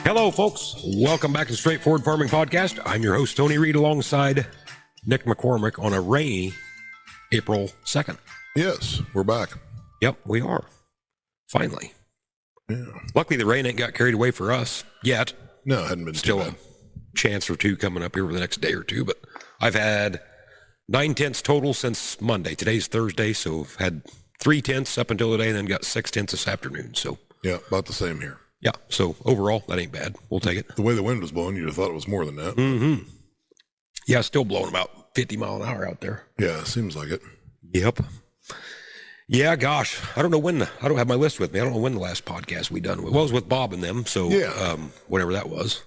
Hello, folks. Welcome back to the Straightforward Farming Podcast. I'm your host, Tony Reed, alongside Nick McCormick on a rainy April 2nd. Yes, we're back. Yep, we are. Finally. Yeah. Luckily, the rain ain't got carried away for us yet. No, it hadn't been Still too a bad. chance or two coming up here over the next day or two, but I've had 9 tenths total since Monday. Today's Thursday, so I've had 3 tenths up until today and then got 6 tenths this afternoon. So, Yeah, about the same here. yeah, so overall, that ain't bad. We'll take it. The way the wind was blowing, you'd have thought it was more than that. Mm-hmm. Yeah, still blowing about 50 mile an hour out there. Yeah, seems like it. Yep. Yeah, gosh, I don't know when. I don't have my list with me. I don't know when the last podcast we done. Well, it was with Bob and them. So, Yeah. whatever that was.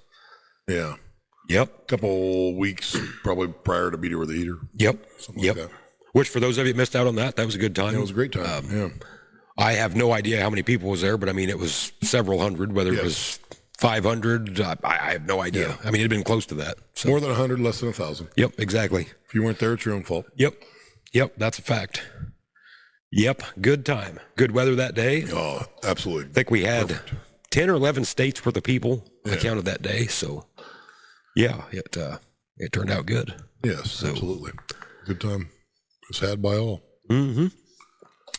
Yeah. Yep. Couple weeks probably prior to Beater with the Heater. Yep. Something Yep. like that. Which, for those of you that missed out on that, that was a good time. It was a great time. Yeah. I have no idea how many people was there, but I mean, it was several hundred. Whether it Yes. was 500, I have no idea. Yeah. I mean, it'd been close to that. So, More than 100, less than 1,000. yep, exactly. If you weren't there, it's your own fault. Yep. Yep, that's a fact. Yep, good time. Good weather that day. Oh, absolutely. I think we had 10 or 11 states worth of people I Yeah. counted that day. So, yeah, it turned out good. Yes, absolutely. Good time. It was had by all. Mm-hmm.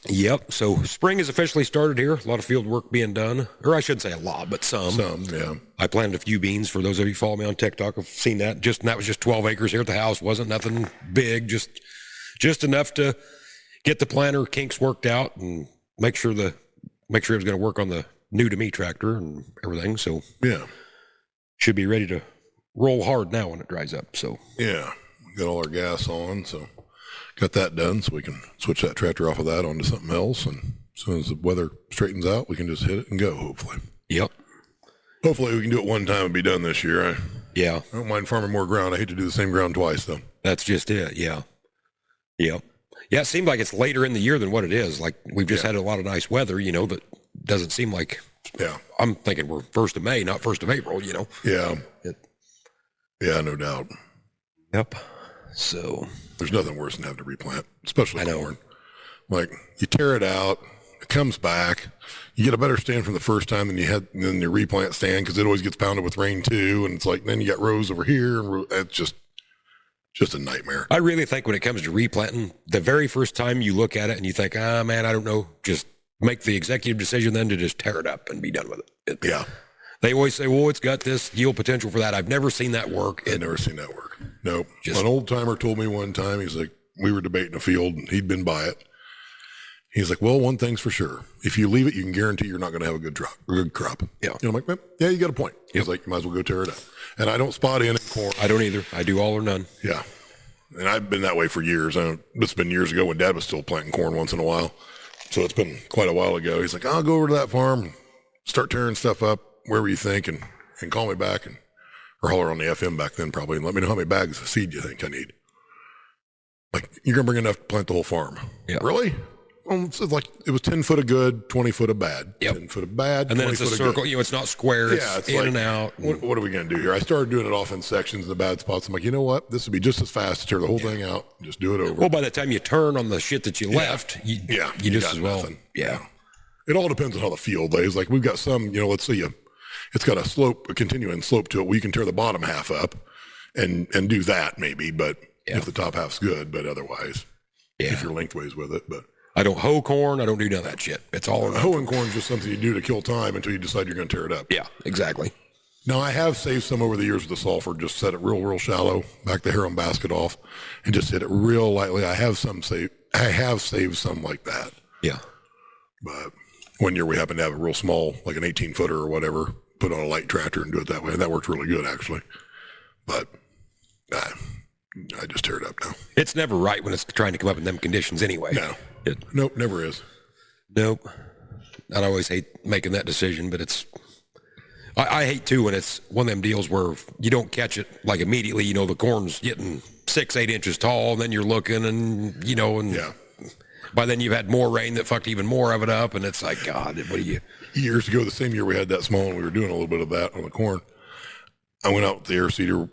Yep. So spring has officially started here. A lot of field work being done, or I shouldn't say a lot, but some. Yeah. I planted a few beans. For those of you who follow me on TikTok, have seen that. That was just 12 acres here at the house. Wasn't nothing big. Just enough to get the planter kinks worked out and make sure it was going to work on the new to me tractor and everything. So Yeah. should be ready to roll hard now when it dries up. So Yeah. Got all our gas on, so got that done so we can switch that tractor off of that onto something else. And as soon as the weather straightens out, we can just hit it and go, hopefully. yep. Hopefully we can do it one time and be done this year. I Yeah. don't mind farming more ground. I hate to do the same ground twice, though. That's just it. Yeah. Yep. Yeah. It seemed like it's later in the year than what it is. Like we've just had a lot of nice weather, that doesn't seem like, Yeah. I'm thinking we're 1st of May, not 1st of April, Yeah. It- Yeah, no doubt. Yep. So There's nothing worse than having to replant, especially I know. corn. Like, you tear it out, it comes back, you get a better stand from the first time than your replant stand, because it always gets pounded with rain too, and it's like, then you got rows over here, and it's just a nightmare. I really think when it comes to replanting, the very first time you look at it and you think, man, I don't know, just make the executive decision then to just tear it up and be done with it. Yeah. They always say, well, it's got this yield potential for that. I've never seen that work. I've never seen that work. Nope. Just- An old timer told me one time, he's like, we were debating a field and he'd been by it. He's like, well, one thing's for sure. If you leave it, you can guarantee you're not going to have a good crop. Yeah. I'm like, yeah, you got a point. He's like, you might as well go tear it up. And I don't spot in corn. I don't either. I do all or none. Yeah. And I've been that way for years. It's been years ago when Dad was still planting corn once in a while. So it's been quite a while ago. He's like, I'll go over to that farm, start tearing stuff up, wherever you think, and call me back or holler on the FM back then probably and let me know how many bags of seed you think I need. Like, you're going to bring enough to plant the whole farm. Yeah. Really? Well, it's like it was 10 foot of good, 20 foot of bad. Yep. 10 foot of bad, And then 20 it's a foot of good. circle. It's not square. It's, Yeah, it's in like, and out. What are we going to do here? I started doing it off in sections, the bad spots. I'm like, you know what? This would be just as fast to tear the whole thing out. Just do it over. Well, by the time you turn on the shit that you left, you you just got as well. nothing. Yeah. It all depends on how the field lays. Like, we've got some, let's see, it's got a continuing slope to it where you can tear the bottom half up and do that maybe, but if the top half's good, but otherwise, if you're lengthways with it. But I don't hoe corn. I don't do none of that shit. It's all or nothing. hoeing corn is just something you do to kill time until you decide you're going to tear it up. Yeah, exactly. Now, I have saved some over the years with the sulfur, just set it real shallow, back the Heron basket off, and just hit it real lightly. I have saved some like that. Yeah. But one year we happened to have a real small, like an 18-footer or whatever, put on a light tractor and do it that way. And that worked really good, actually. But I just tear it up now. It's never right when it's trying to come up in them conditions anyway. No. Nope, never is. Nope. I always hate making that decision, but I hate too when it's one of them deals where you don't catch it like immediately, the corn's getting 6-8 inches tall, and then you're looking and, Yeah. by then you've had more rain that fucked even more of it up, and it's like, God, what do you... Years ago, the same year we had that small and we were doing a little bit of that on the corn, I went out with the air seeder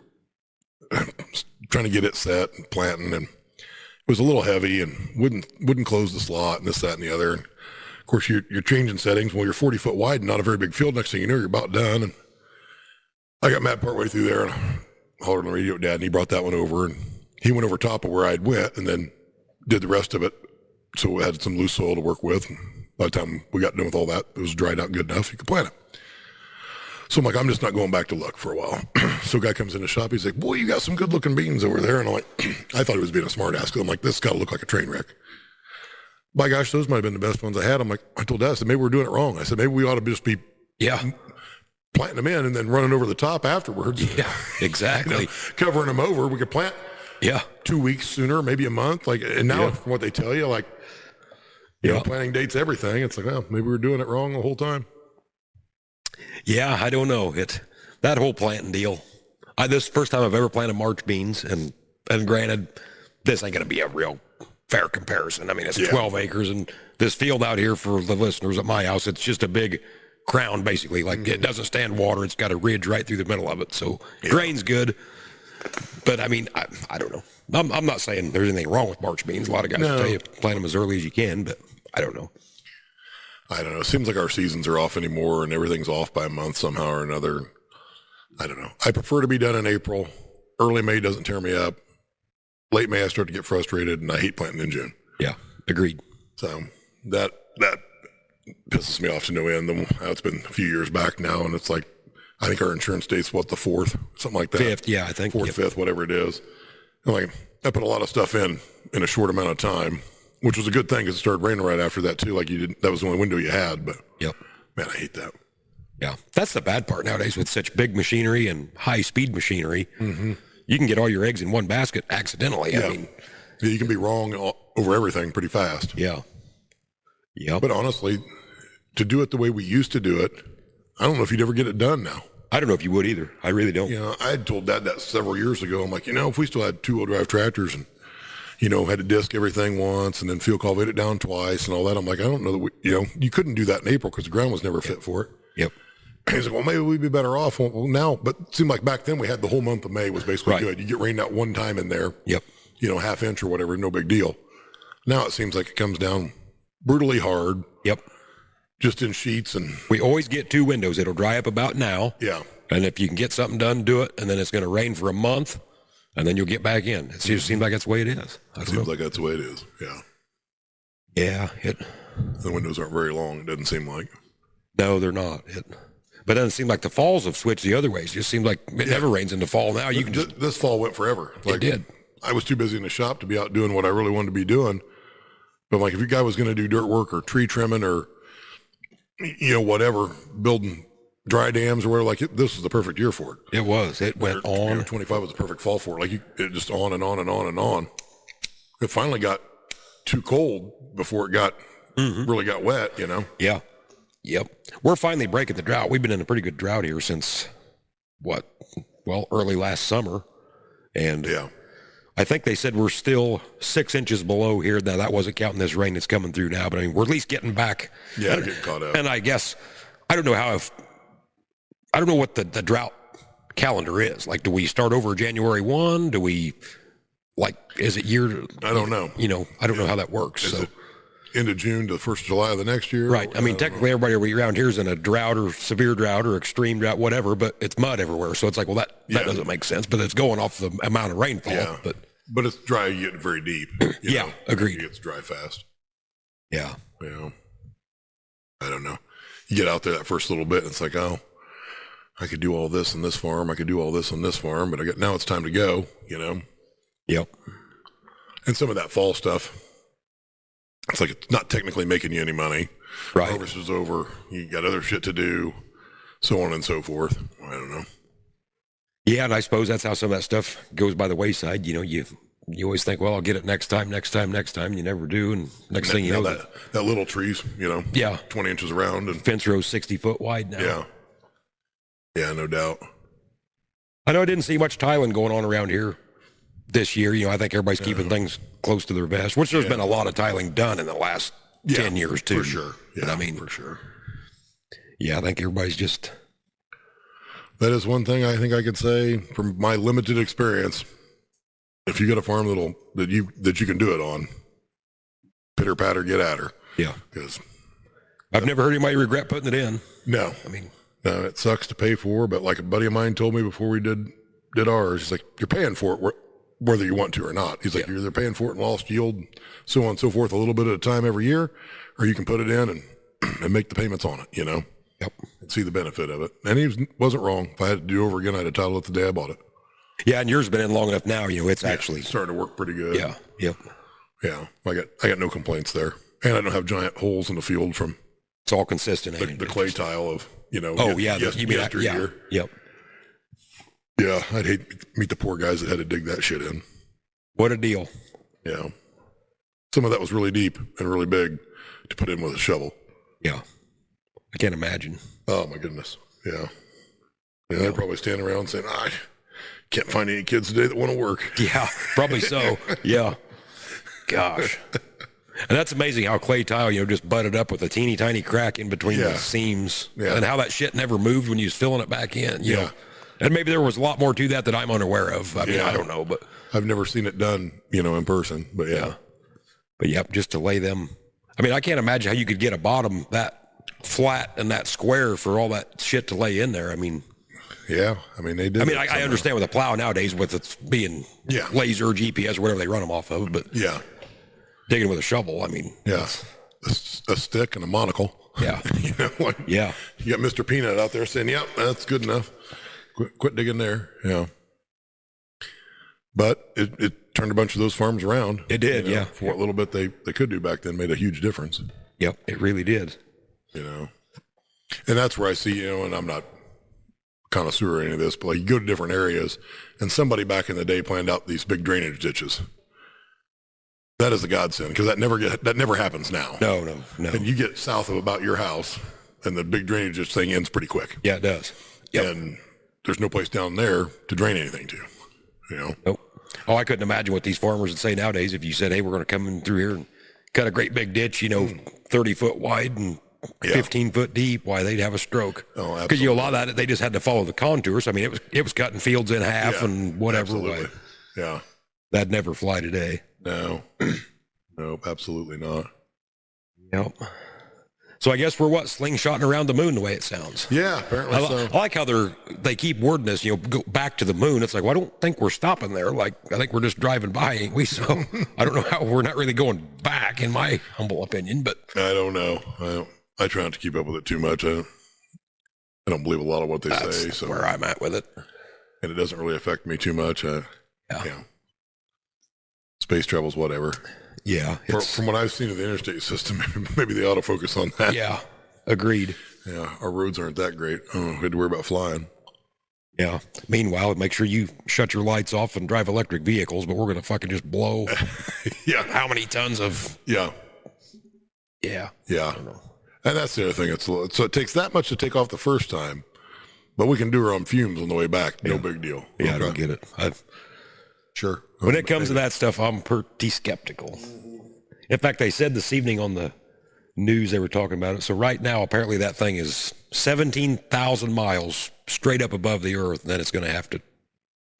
trying to get it set and planting, and it was a little heavy and wouldn't close the slot and this, that, and the other. And of course, you're changing settings. Well, you're 40 foot wide and not a very big field. Next thing you know, you're about done. And I got mad partway through there and I hollered on the radio at Dad, and he brought that one over, and he went over top of where I'd went and then did the rest of it. So we had some loose soil to work with. And by the time we got done with all that, it was dried out good enough. You could plant it. So I'm like, I'm just not going back to look for a while. So a guy comes in the shop. He's like, boy, you got some good looking beans over there. And I'm like, I thought he was being a smart ass. I'm like, this got to look like a train wreck. By gosh, those might have been the best ones I had. I'm like, I told Dad, I said, maybe we're doing it wrong. I said, maybe we ought to just be planting them in and then running over the top afterwards. Yeah, exactly. Covering them over. We could plant 2 weeks sooner, maybe a month. Like, and now from what they tell you, like, you know, planting dates, everything. It's like, well, maybe we were doing it wrong the whole time. Yeah, I don't know. That whole planting deal. This is the first time I've ever planted March beans, and granted, this ain't going to be a real fair comparison. I mean, it's 12 acres, and this field out here for the listeners at my house, it's just a big crown, basically. Like, it doesn't stand water. It's got a ridge right through the middle of it, so grain's good. But, I mean, I don't know. I'm not saying there's anything wrong with March beans. A lot of guys will tell you plant them as early as you can, but I don't know. It seems like our seasons are off anymore and everything's off by a month somehow or another. I don't know. I prefer to be done in April. Early May doesn't tear me up. Late May I start to get frustrated, and I hate planting in June. Yeah, agreed. So that pisses me off to no end. It's been a few years back now, and it's like, I think our insurance date's the 4th, something like that. 5th, yeah, I think. 4th, 5th, whatever it is. And like, I put a lot of stuff in a short amount of time, which was a good thing because it started raining right after that too. Like, that was the only window you had, but man, I hate that. Yeah. That's the bad part nowadays with such big machinery and high speed machinery. Mm-hmm. You can get all your eggs in one basket accidentally. Yeah. I mean, you can be wrong over everything pretty fast. Yeah. Yeah. But honestly, to do it the way we used to do it, I don't know if you'd ever get it done now. I don't know if you would either. I really don't. You know, I had told Dad that several years ago. I'm like, if we still had 2-wheel drive tractors and, had to disc everything once and then field cultivate it down twice and all that. I'm like, I don't know that you couldn't do that in April because the ground was never fit for it. Yep. He's like, well, maybe we'd be better off. Well, now, but it seemed like back then we had the whole month of May was basically good. You get rained out one time in there. Yep. Half inch or whatever, no big deal. Now it seems like it comes down brutally hard. Yep. Just in sheets. And we always get 2 windows. It'll dry up about now. Yeah. And if you can get something done, do it. And then it's going to rain for a month. And then you'll get back in. It just seems like that's the way it is. It seems like that's the way it is. Yeah. Yeah. The windows aren't very long, it doesn't seem like. No, they're not. But it doesn't seem like the falls have switched the other ways. It just seems like it never rains in the fall now. You can This fall went forever. It did. I was too busy in the shop to be out doing what I really wanted to be doing. But like, if your guy was going to do dirt work or tree trimming or, whatever, building dry dams or whatever, like this was the perfect year for it. It was. It went on. 25 was the perfect fall for it. Like it just on and on and on and on. It finally got too cold before it got really got wet, Yeah. Yep. We're finally breaking the drought. We've been in a pretty good drought here since early last summer. And I think they said we're still 6 inches below here. Now that wasn't counting this rain that's coming through now, but I mean, we're at least getting back. Yeah, getting caught up. And I guess, I don't know what the drought calendar is. Like, do we start over January 1? Do we, is it year? I don't know. I don't know how that works. Is so it end of June to the 1st of July of the next year? Right. I mean, technically everybody around here is in a drought or severe drought or extreme drought, whatever, but it's mud everywhere. So it's like, well, that doesn't make sense, but it's going off the amount of rainfall. Yeah. But it's dry, you get very deep. Agreed. It gets dry fast. Yeah. I don't know. You get out there that first little bit and it's like, oh, I could do all this on this farm. I could do all this on this farm, but now it's time to go, Yep. And some of that fall stuff, it's like it's not technically making you any money. Right. Harvest is over. You got other shit to do, so on and so forth. I don't know. Yeah, and I suppose that's how some of that stuff goes by the wayside. You always think, well, I'll get it next time. You never do, and next thing you know, that little trees, 20 inches around and fence row's 60 foot wide now. Yeah, no doubt. I know I didn't see much tiling going on around here this year. I think everybody's keeping things close to their vest, which there's been a lot of tiling done in the last 10 years too. For sure. Yeah, but I mean, for sure. Yeah, I think everybody's just. That is one thing I think I could say from my limited experience. If you got a farm that you can do it on, pitter patter, get at her. Yeah. Because I've never heard anybody regret putting it in. No. I mean, Now it sucks to pay for, but like a buddy of mine told me before we did ours, he's like, you're paying for it whether you want to or not. He's like, you're either paying for it in lost yield, so on and so forth, a little bit at a time every year, or you can put it in and make the payments on it, you know? Yep. And see the benefit of it. And he wasn't wrong. If I had to do over again, I'd have titled it the day I bought it. Yeah, and yours has been in long enough now. You know, it's actually It's starting to work pretty good. Yeah. Yep. Yeah. I got no complaints there. And I don't have giant holes in the field from It's all consistent. the clay tile of, you know, Oh yeah, you mean that? Yeah. yesteryear. Yep. Yeah. I'd hate to meet the poor guys that had to dig that shit in. What a deal. Yeah. Some of that was really deep and really big to put in with a shovel. Yeah. I can't imagine. Oh my goodness. Yeah. Yeah, they're probably standing around saying, I can't find any kids today that want to work. Yeah, probably so. Yeah. Gosh. And that's amazing how clay tile, you know, just butted up with a teeny tiny crack in between the seams, and how that shit never moved when you was filling it back in. You know? And maybe there was a lot more to that I'm unaware of. I mean, I don't know, but I've never seen it done, you know, in person, but yeah. But yep, just to lay them. I mean, I can't imagine how you could get a bottom that flat and that square for all that shit to lay in there. I mean, yeah, I mean, they did. I mean, I understand with a plow nowadays with it being laser, GPS, or whatever they run them off of, but digging with a shovel, I mean, a stick and a monocle. Yeah. You know, like, you got Mr. Peanut out there saying, yep, that's good enough. Quit digging there. Yeah. But it turned a bunch of those farms around. It did, you know, for what little bit they could do back then made a huge difference. Yep, it really did. You know, and that's where I see, you know, and I'm not connoisseur or any of this, but like you go to different areas and somebody back in the day planned out these big drainage ditches. That is a godsend because that never happens now. No. And you get south of about your house and the big drainage ditch thing ends pretty quick. Yeah, it does. Yep. And there's no place down there to drain anything to, you know? Nope. Oh, I couldn't imagine what these farmers would say nowadays if you said, hey, we're going to come in through here and cut a great big ditch, you know, 30 foot wide and 15 foot deep. Why, they'd have a stroke. Oh, absolutely. Because, you know, a lot of that, they just had to follow the contours. I mean, it was cutting fields in half and whatever. Absolutely. Way. Yeah. That'd never fly today. No. Nope, absolutely not. Yep. So I guess we're slingshotting around the moon the way it sounds. Yeah, apparently so. I like how they keep wording this, you know, go back to the moon. It's like, well, I don't think we're stopping there. Like, I think we're just driving by, ain't we? So I don't know how we're not really going back, in my humble opinion. But I don't know. I try not to keep up with it too much. I don't believe a lot of what they say. So where I'm at with it, and it doesn't really affect me too much. Space travel's whatever. Yeah. From what I've seen of the interstate system, maybe they ought to focus on that. Yeah. Agreed. Yeah. Our roads aren't that great. We had to worry about flying. Yeah. Meanwhile, make sure you shut your lights off and drive electric vehicles, but we're going to fucking just blow. How many tons of. Yeah. Yeah. Yeah. And that's the other thing. So it takes that much to take off the first time, but we can do our own fumes on the way back. No big deal. Yeah. I don't get it. Sure. When it comes to that stuff, I'm pretty skeptical. In fact, they said this evening on the news, they were talking about it. So right now, apparently that thing is 17,000 miles straight up above the earth. And then it's going to have to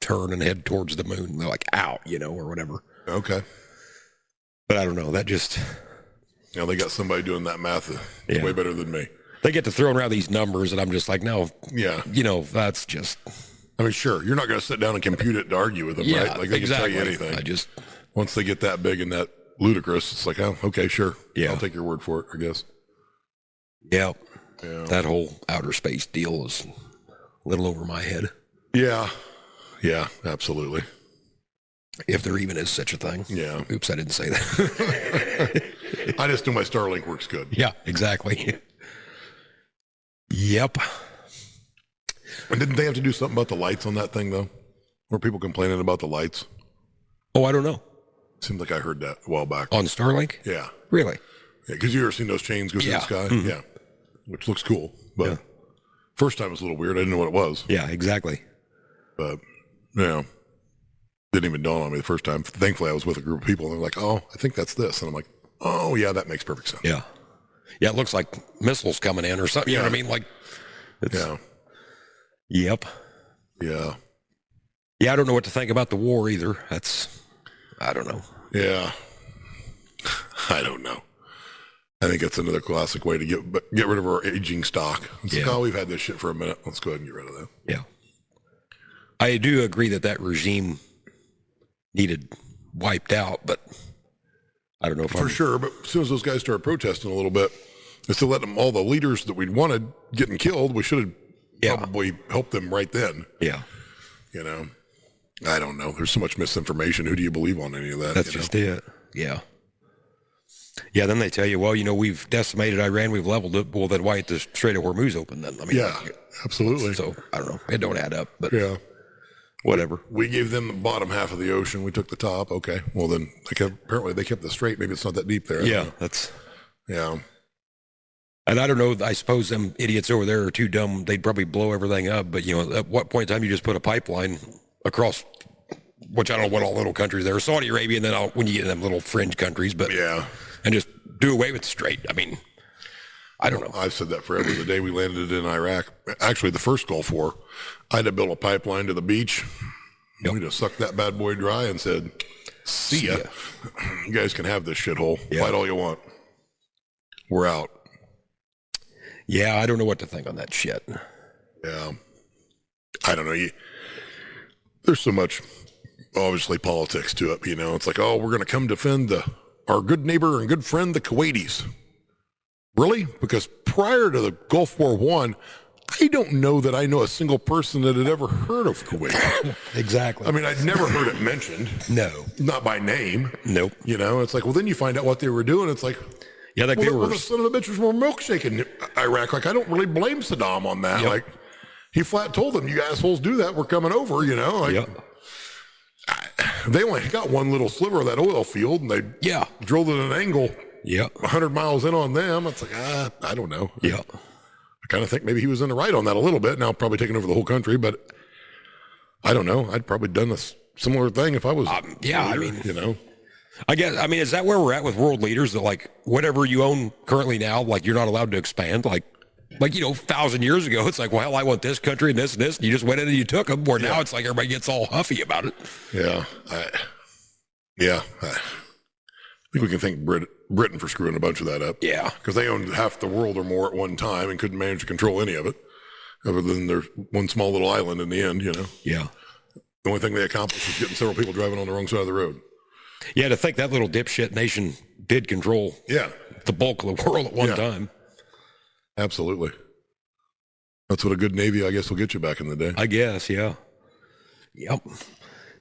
turn and head towards the moon. They're like, out, you know, or whatever. Okay. But I don't know. That just. Yeah, they got somebody doing that math way better than me. They get to throwing around these numbers, and I'm just like, no. Yeah. You know, that's just. I mean, sure, you're not going to sit down and compute it to argue with them, right? Like they can tell you anything. Once they get that big and that ludicrous, it's like, oh, okay, sure. Yeah. I'll take your word for it, I guess. Yeah. That whole outer space deal is a little over my head. Yeah. Yeah, absolutely. If there even is such a thing. Yeah. Oops, I didn't say that. I just know my Starlink works good. Yeah, exactly. Yep. And didn't they have to do something about the lights on that thing, though? Were people complaining about the lights? Oh, I don't know. Seems like I heard that a while back. On Starlink? Yeah. Really? Yeah, because you ever seen those chains go through the sky? Mm-hmm. Yeah. Which looks cool. But first time was a little weird. I didn't know what it was. Yeah, exactly. But, you know, didn't even dawn on me the first time. Thankfully, I was with a group of people, and they're like, oh, I think that's this. And I'm like, oh, yeah, that makes perfect sense. Yeah. Yeah, it looks like missiles coming in or something. You know what I mean? Like, Yep. Yeah. Yeah, I don't know what to think about the war either. I don't know. Yeah. I don't know. I think it's another classic way to get rid of our aging stock. It's like, Yeah. oh, we've had this shit for a minute. Let's go ahead and get rid of that. Yeah. I do agree that regime needed wiped out, but I don't know if For sure, but as soon as those guys started protesting a little bit, instead of letting them, all the leaders that we'd wanted getting killed, we should have probably helped them right then. Yeah. You know, I don't know. There's so much misinformation. Who do you believe on any of that? That's just it. Yeah. Yeah, then they tell you, well, we've decimated Iran, we've leveled it. Well, then why ain't the Strait of Hormuz open then? I mean, Yeah, absolutely. So I don't know. It don't add up, but Yeah. whatever. We gave them the bottom half of the ocean. We took the top. Okay. Well, then apparently they kept the strait. Maybe it's not that deep there. I don't Yeah, know. that's. Yeah. And I don't know. I suppose them idiots over there are too dumb. They'd probably blow everything up. But at what point in time you just put a pipeline across? Which I don't know what all little countries there are. Saudi Arabia, and then when you get in them little fringe countries, but Yeah. and just do away with the strait. I mean, I don't know. I've said that forever. The day we landed in Iraq, actually the first Gulf War, I'd have built a pipeline to the beach. Yep. We'd have sucked that bad boy dry and said, see ya. You guys can have this shithole. Yeah. Fight all you want. We're out. Yeah, I don't know what to think on that shit. Yeah. I don't know. There's so much, obviously, politics to it. It's like, oh, we're going to come defend our good neighbor and good friend, the Kuwaitis. Really? Because prior to the Gulf War I, I don't know that I know a single person that had ever heard of Kuwait. Exactly. I mean, I'd never heard it mentioned. No. Not by name. Nope. It's like, well, then you find out what they were doing. It's like, Yeah, like well, they were. the son of a bitches were milkshaking Iraq. Like, I don't really blame Saddam on that. Yep. Like, he flat told them, you assholes do that, we're coming over, Like, Yep. they only got one little sliver of that oil field, and they Yeah. drilled it at an angle Yep. 100 miles in on them. It's like, I don't know. Yep. I kind of think maybe he was in the right on that a little bit. Now probably taking over the whole country, but I don't know. I'd probably done a similar thing if I was. Yeah, I leader, mean, I guess. I mean, is that where we're at with world leaders? That like whatever you own currently now, like you're not allowed to expand. Like 1,000 years ago, it's like, well, hell, I want this country and this and this. And you just went in and you took them. Where now it's like everybody gets all huffy about it. Yeah. I think we can thank Britain for screwing a bunch of that up. Yeah. Because they owned half the world or more at one time and couldn't manage to control any of it, other than their one small little island in the end. Yeah. The only thing they accomplished was getting several people driving on the wrong side of the road. Yeah. To think that little dipshit nation did control Yeah. the bulk of the world at one Yeah. time. Absolutely. That's what a good Navy, I guess, will get you back in the day. I guess. Yeah. Yep.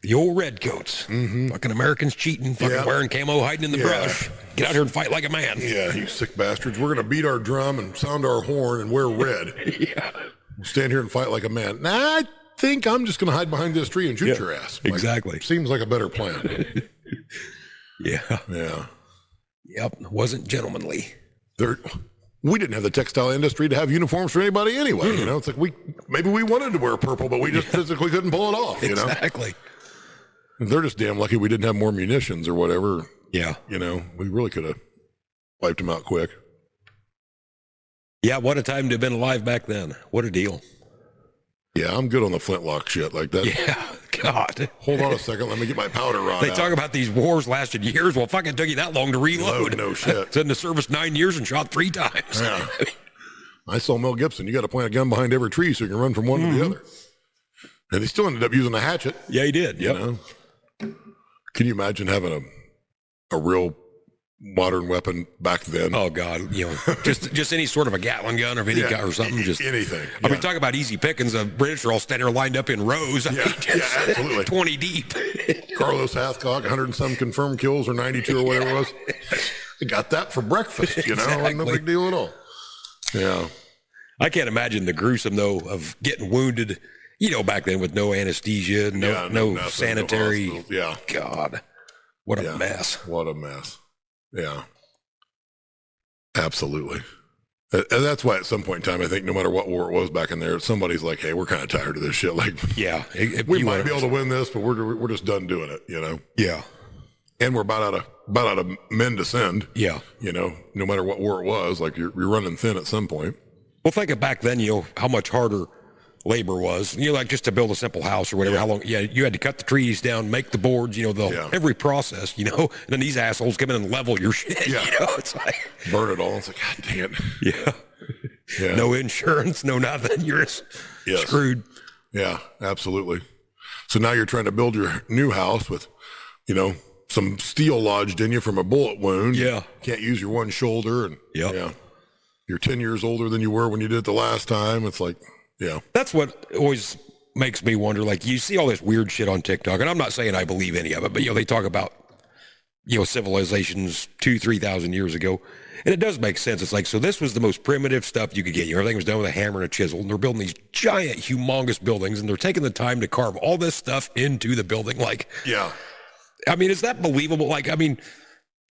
The old redcoats. Fucking Americans cheating, fucking Yeah. wearing camo, hiding in the Yeah. brush. Get out here and fight like a man. Yeah, you sick bastards. We're going to beat our drum and sound our horn and wear red. Yeah. Stand here and fight like a man. Nah, I think I'm just going to hide behind this tree and shoot your ass. Like, Exactly. seems like a better plan. Yeah. Yeah. Yep. Wasn't gentlemanly. We didn't have the textile industry to have uniforms for anybody anyway. It's like maybe we wanted to wear purple, but we just physically couldn't pull it off. Exactly. They're just damn lucky we didn't have more munitions or whatever. Yeah. We really could have wiped them out quick. Yeah. What a time to have been alive back then. What a deal. Yeah, I'm good on the flintlock shit like that. Yeah. God. Hold on a second. Let me get my powder rod They out. talk about these wars lasted years. Well, fucking took you that long to reload. No shit. It's in the service 9 years and shot 3 times. Yeah. I saw Mel Gibson. You got to plant a gun behind every tree so you can run from one to the other. And he still ended up using a hatchet. Yeah, he did. You Yep. know? Can you imagine having a real modern weapon back then? Oh God, just any sort of a Gatling gun or any gun or something. Just anything. I mean, talk about easy pickings. The British are all standing there lined up in rows. I mean, just absolutely. 20 deep. Carlos Hathcock, 100 and some confirmed kills or 92 or whatever it was. I got that for breakfast, No Exactly. big deal at all. Yeah. I can't imagine the gruesome though of getting wounded. Back then with no anesthesia, no nothing, sanitary. no hospital. Yeah. God, what a Yeah. mess. What a mess. Yeah. Absolutely. And that's why at some point in time, I think no matter what war it was back in there, somebody's like, hey, we're kind of tired of this shit. Like, Yeah, we might be able to win this, but we're just done doing it, Yeah, And we're about out of men to send, yeah. no matter what war it was, like you're running thin at some point. Well, think of back then, how much harder labor was. Like just to build a simple house or whatever, how long, you had to cut the trees down, make the boards, every process, and then these assholes come in and level your shit, it's like. Burn it all. It's like, God damn it. Yeah. No insurance, no nothing. You're screwed. Yeah, absolutely. So now you're trying to build your new house with, some steel lodged in you from a bullet wound. Yeah. Can't use your one shoulder. And yeah. You're 10 years older than you were when you did it the last time. It's like, That's what always makes me wonder. Like, you see all this weird shit on TikTok, and I'm not saying I believe any of it, but, they talk about, civilizations 2,000-3,000 years ago. And it does make sense. It's like, so this was the most primitive stuff you could get. Everything was done with a hammer and a chisel, and they're building these giant, humongous buildings, and they're taking the time to carve all this stuff into the building. Like, I mean, is that believable? Like, I mean,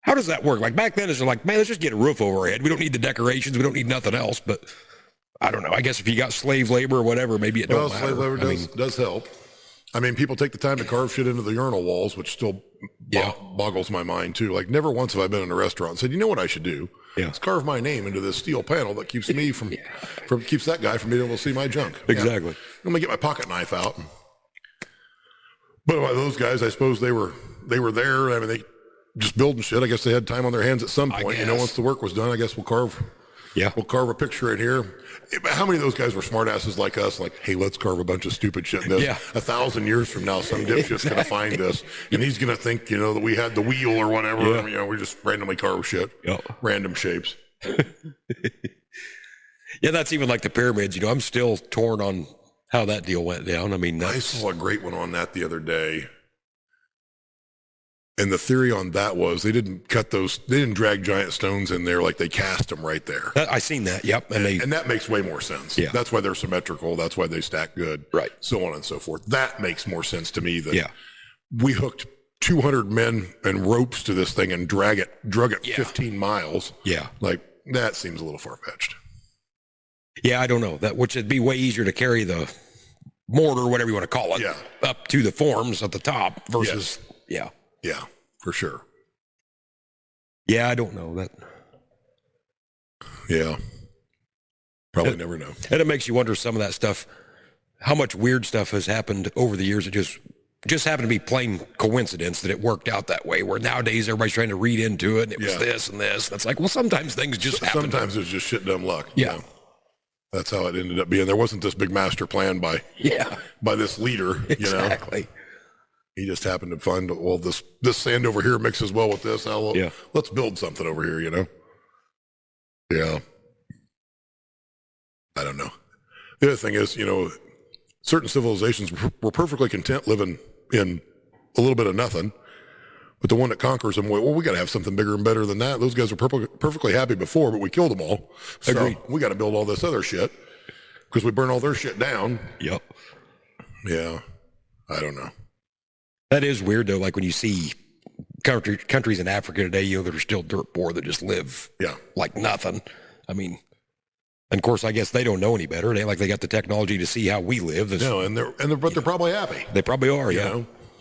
how does that work? Like, back then, it's like, man, let's just get a roof over our head. We don't need the decorations. We don't need nothing else. But I don't know. I guess if you got slave labor or whatever, maybe it don't matter. Slave labor does help. I mean, people take the time to carve shit into the urinal walls, which still boggles my mind, too. Like, never once have I been in a restaurant and said, you know what I should do? Let's carve my name into this steel panel that keeps me from keeps that guy from being able to see my junk. Exactly. I'm gonna get my pocket knife out. But those guys, I suppose they were there. I mean, they just building shit. I guess they had time on their hands at some point. Once the work was done, I guess we'll carve a picture in here. How many of those guys were smartasses like us? Like, hey, let's carve a bunch of stupid shit in this. 1,000 years from now, some dipshit's going to find this, and he's going to think, that we had the wheel or whatever. We just randomly carve shit, random shapes. That's even like the pyramids. I'm still torn on how that deal went down. I mean, I saw a great one on that the other day. And the theory on that was they didn't drag giant stones in there, like they cast them right there. I seen that. Yep. And that makes way more sense. Yeah. That's why they're symmetrical. That's why they stack good. Right. So on and so forth. That makes more sense to me than we hooked 200 men and ropes to this thing and drug it 15 miles. Yeah. Like, that seems a little far-fetched. Yeah, I don't know. Which it'd be way easier to carry the mortar, whatever you want to call it, up to the forms at the top versus, Yeah, for sure. Yeah, I don't know that. Yeah. Probably never know. And it makes you wonder some of that stuff, how much weird stuff has happened over the years. It just happened to be plain coincidence that it worked out that way, where nowadays everybody's trying to read into it, and it was this and this. That's like, well, sometimes things just happen. Sometimes it's just shit dumb luck. Yeah. That's how it ended up being. There wasn't this big master plan by this leader, Exactly. He just happened to find, well, this sand over here mixes well with this. Let's build something over here, Yeah. I don't know. The other thing is, certain civilizations were perfectly content living in a little bit of nothing. But the one that conquers them, well, we got to have something bigger and better than that. Those guys were perfectly happy before, but we killed them all. So Agreed. We got to build all this other shit because we burn all their shit down. Yep. Yeah. I don't know. That is weird, though. Like when you see countries in Africa today, that are still dirt poor that just live like nothing. I mean, and of course, I guess they don't know any better. It ain't like they got the technology to see how we live. No, but they're probably happy. They probably are,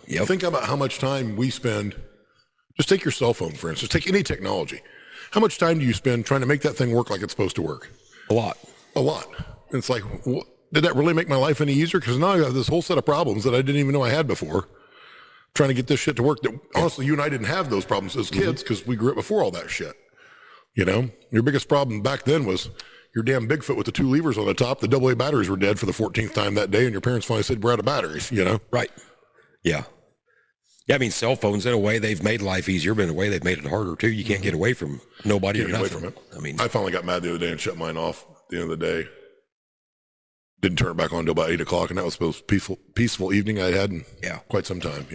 Yep. Think about how much time we spend. Just take your cell phone, for instance. Take any technology. How much time do you spend trying to make that thing work like it's supposed to work? A lot. And it's like, did that really make my life any easier? Because now I got this whole set of problems that I didn't even know I had before. Trying to get this shit to work. Honestly, you and I didn't have those problems as kids because we grew up before all that shit. Your biggest problem back then was your damn Bigfoot with the 2 levers on the top. The AA batteries were dead for the 14th time that day, and your parents finally said, we're out of batteries, Right. Yeah. Yeah, I mean, cell phones, in a way, they've made life easier, but in a way, they've made it harder, too. You can't get away from nobody or nothing. Away from it. I mean, I finally got mad the other day and shut mine off at the end of the day. Didn't turn it back on until about 8 o'clock, and that was the most peaceful evening I'd had in quite some time,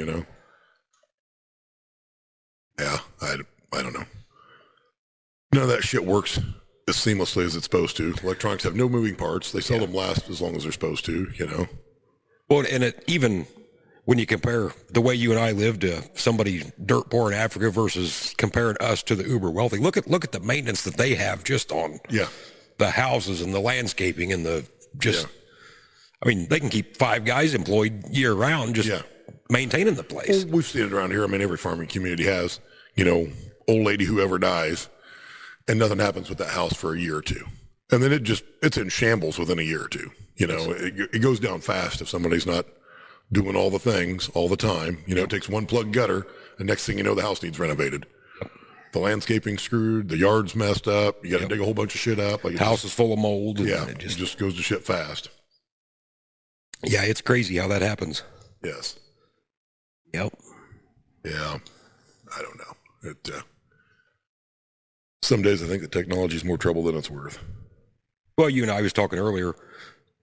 Yeah, I don't know. None of that shit works as seamlessly as it's supposed to. Electronics have no moving parts. They seldom last as long as they're supposed to, Well, and even when you compare the way you and I live to somebody dirt poor in Africa versus comparing us to the uber wealthy, look at the maintenance that they have just on the houses and the landscaping and I mean, they can keep 5 guys employed year round just maintaining the place. Well, we've seen it around here. I mean, every farming community has, old lady whoever dies, and nothing happens with that house for a year or two. And then it's in shambles within a year or two, You know, it goes down fast if somebody's not doing all the things all the time. You know, it takes one plug gutter, and next thing you know, the house needs renovated. The landscaping's screwed, the yard's messed up. You got to dig a whole bunch of shit up. Like House is full of mold. And yeah, it it just goes to shit fast. yeah, it's crazy how that happens. Yes. Yep. Yeah. I don't know. Some days I think the technology's more trouble than it's worth. Well, you and I was talking earlier.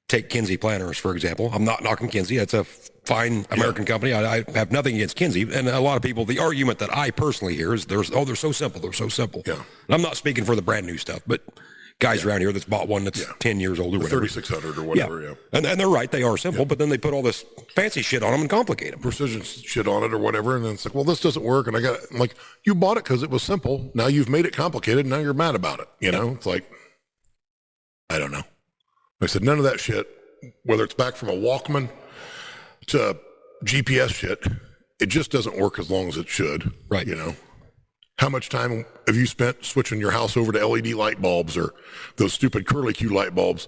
Take Kinsey Planners, for example. I'm not knocking Kinsey. That's a fine American company. I have nothing against Kinsey. And a lot of people, the argument that I personally hear is they're so simple. They're so simple. Yeah. And I'm not speaking for the brand new stuff, but guys around here that's bought one that's 10 years old or whatever. 3600 or whatever, yeah. And they're right. They are simple, but then they put all this fancy shit on them and complicate them. Precision shit on it or whatever. And then it's like, well, this doesn't work. And I'm like, you bought it because it was simple. Now you've made it complicated. Now you're mad about it. You know, it's like, I don't know. I said, none of that shit, whether it's back from a Walkman to GPS shit, it just doesn't work as long as it should. Right. You know, how much time have you spent switching your house over to LED light bulbs or those stupid curly Q light bulbs,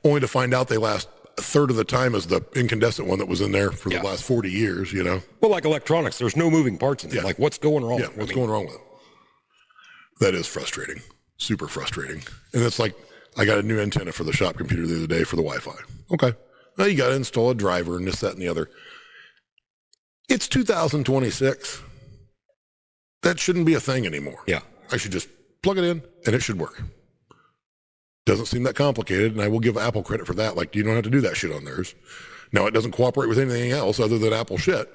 only to find out they last a third of the time as the incandescent one that was in there for the last 40 years, you know? Well, like electronics, there's no moving parts in it. Yeah. Like, what's going wrong? Yeah, what's going wrong with it? That is frustrating. Super frustrating. And it's like, I got a new antenna for the shop computer the other day for the Wi-Fi. Okay. Well, you got to install a driver and this, that, and the other. It's 2026. That shouldn't be a thing anymore. Yeah. I should just plug it in and it should work. Doesn't seem that complicated, and I will give Apple credit for that. Like, you don't have to do that shit on theirs. Now, it doesn't cooperate with anything else other than Apple shit,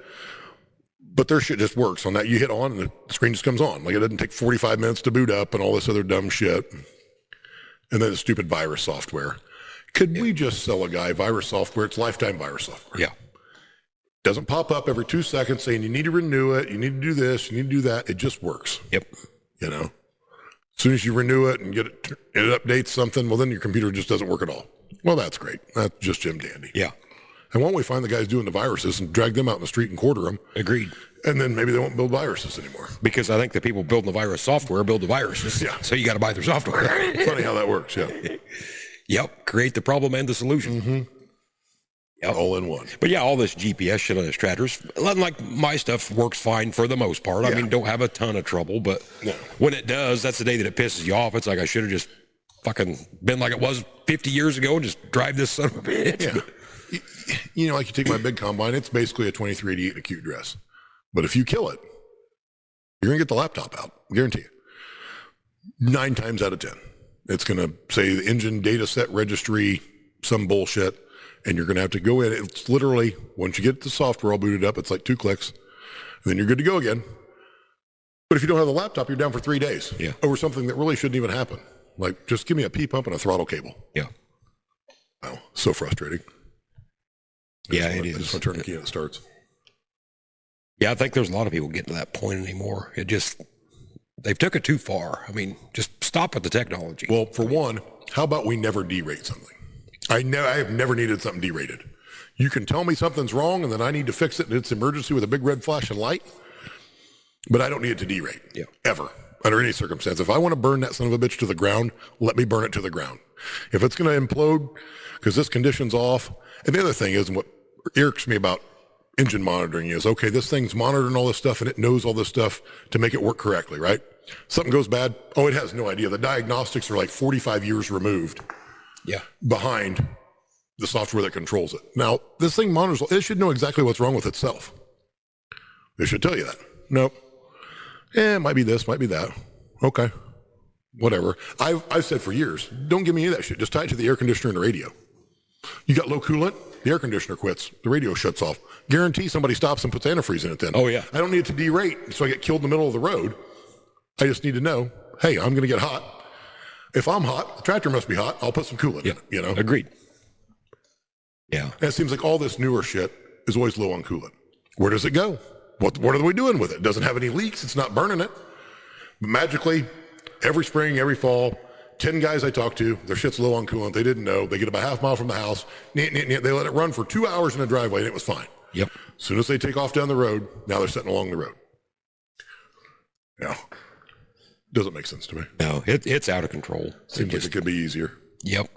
but their shit just works on that. You hit on and the screen just comes on. Like, it doesn't take 45 minutes to boot up and all this other dumb shit. And then the stupid virus software. Could we just sell a guy virus software? It's lifetime virus software. Yeah. Doesn't pop up every 2 seconds saying you need to renew it, you need to do this, you need to do that. It just works. Yep. You know, as soon as you renew it and get it, it updates something, well, then your computer just doesn't work at all. Well, that's great. That's just Jim Dandy. Yeah. And why don't we find the guys doing the viruses and drag them out in the street and quarter them? Agreed. And then maybe they won't build viruses anymore. Because I think the people building the virus software build the viruses. Yeah. So you got to buy their software. Funny how that works, yeah. Yep. Create the problem and the solution. Mm-hmm. Yep. All in one. But yeah, all this GPS shit on this tractors, like my stuff works fine for the most part. I mean, don't have a ton of trouble, but when it does, that's the day that it pisses you off. It's like I should have just fucking been like it was 50 years ago and just drive this son of a bitch. Yeah. You know, like you take my big combine, it's basically a 2388 in a cute dress. But if you kill it, you're going to get the laptop out. Guarantee you. 9 times out of 10. It's going to say the engine data set registry, some bullshit, and you're going to have to go in. It's literally, once you get the software all booted up, it's like 2 clicks, and then you're good to go again. But if you don't have the laptop, you're down for 3 days over something that really shouldn't even happen. Like, just give me a P pump and a throttle cable. Yeah. Wow, so frustrating. It is. I just want to turn the key and it starts. Yeah, I think there's a lot of people getting to that point anymore. They've took it too far. I mean, just stop with the technology. Well, for one, how about we never derate something? I have never needed something derated. You can tell me something's wrong and then I need to fix it and it's emergency with a big red flashing light, but I don't need it to derate. Yeah. Ever. Under any circumstance. If I want to burn that son of a bitch to the ground, let me burn it to the ground. If it's going to implode because this condition's off. And the other thing is, what irks me about engine monitoring is, okay, this thing's monitoring all this stuff and it knows all this stuff to make it work correctly, right? Something goes bad. Oh, it has no idea. The diagnostics are like 45 years removed behind the software that controls it. Now, this thing monitors, it should know exactly what's wrong with itself. It should tell you that. Nope. It might be this, might be that. Okay. Whatever. I've said for years, don't give me any of that shit. Just tie it to the air conditioner and the radio. You got low coolant, the air conditioner quits, the radio shuts off. Guarantee somebody stops and puts antifreeze in it then. Oh, yeah. I don't need it to derate so I get killed in the middle of the road. I just need to know, hey, I'm going to get hot. If I'm hot, the tractor must be hot. I'll put some coolant in it, you know? Agreed. Yeah. And it seems like all this newer shit is always low on coolant. Where does it go? What are we doing with it? It doesn't have any leaks. It's not burning it. But magically, every spring, every fall, 10 guys I talked to, their shit's low on coolant. They didn't know. They get about half mile from the house. They let it run for 2 hours in the driveway, and it was fine. Yep. As soon as they take off down the road, now they're sitting along the road. Yeah. Doesn't make sense to me. No, it's out of control. Seems like it could be easier. Yep.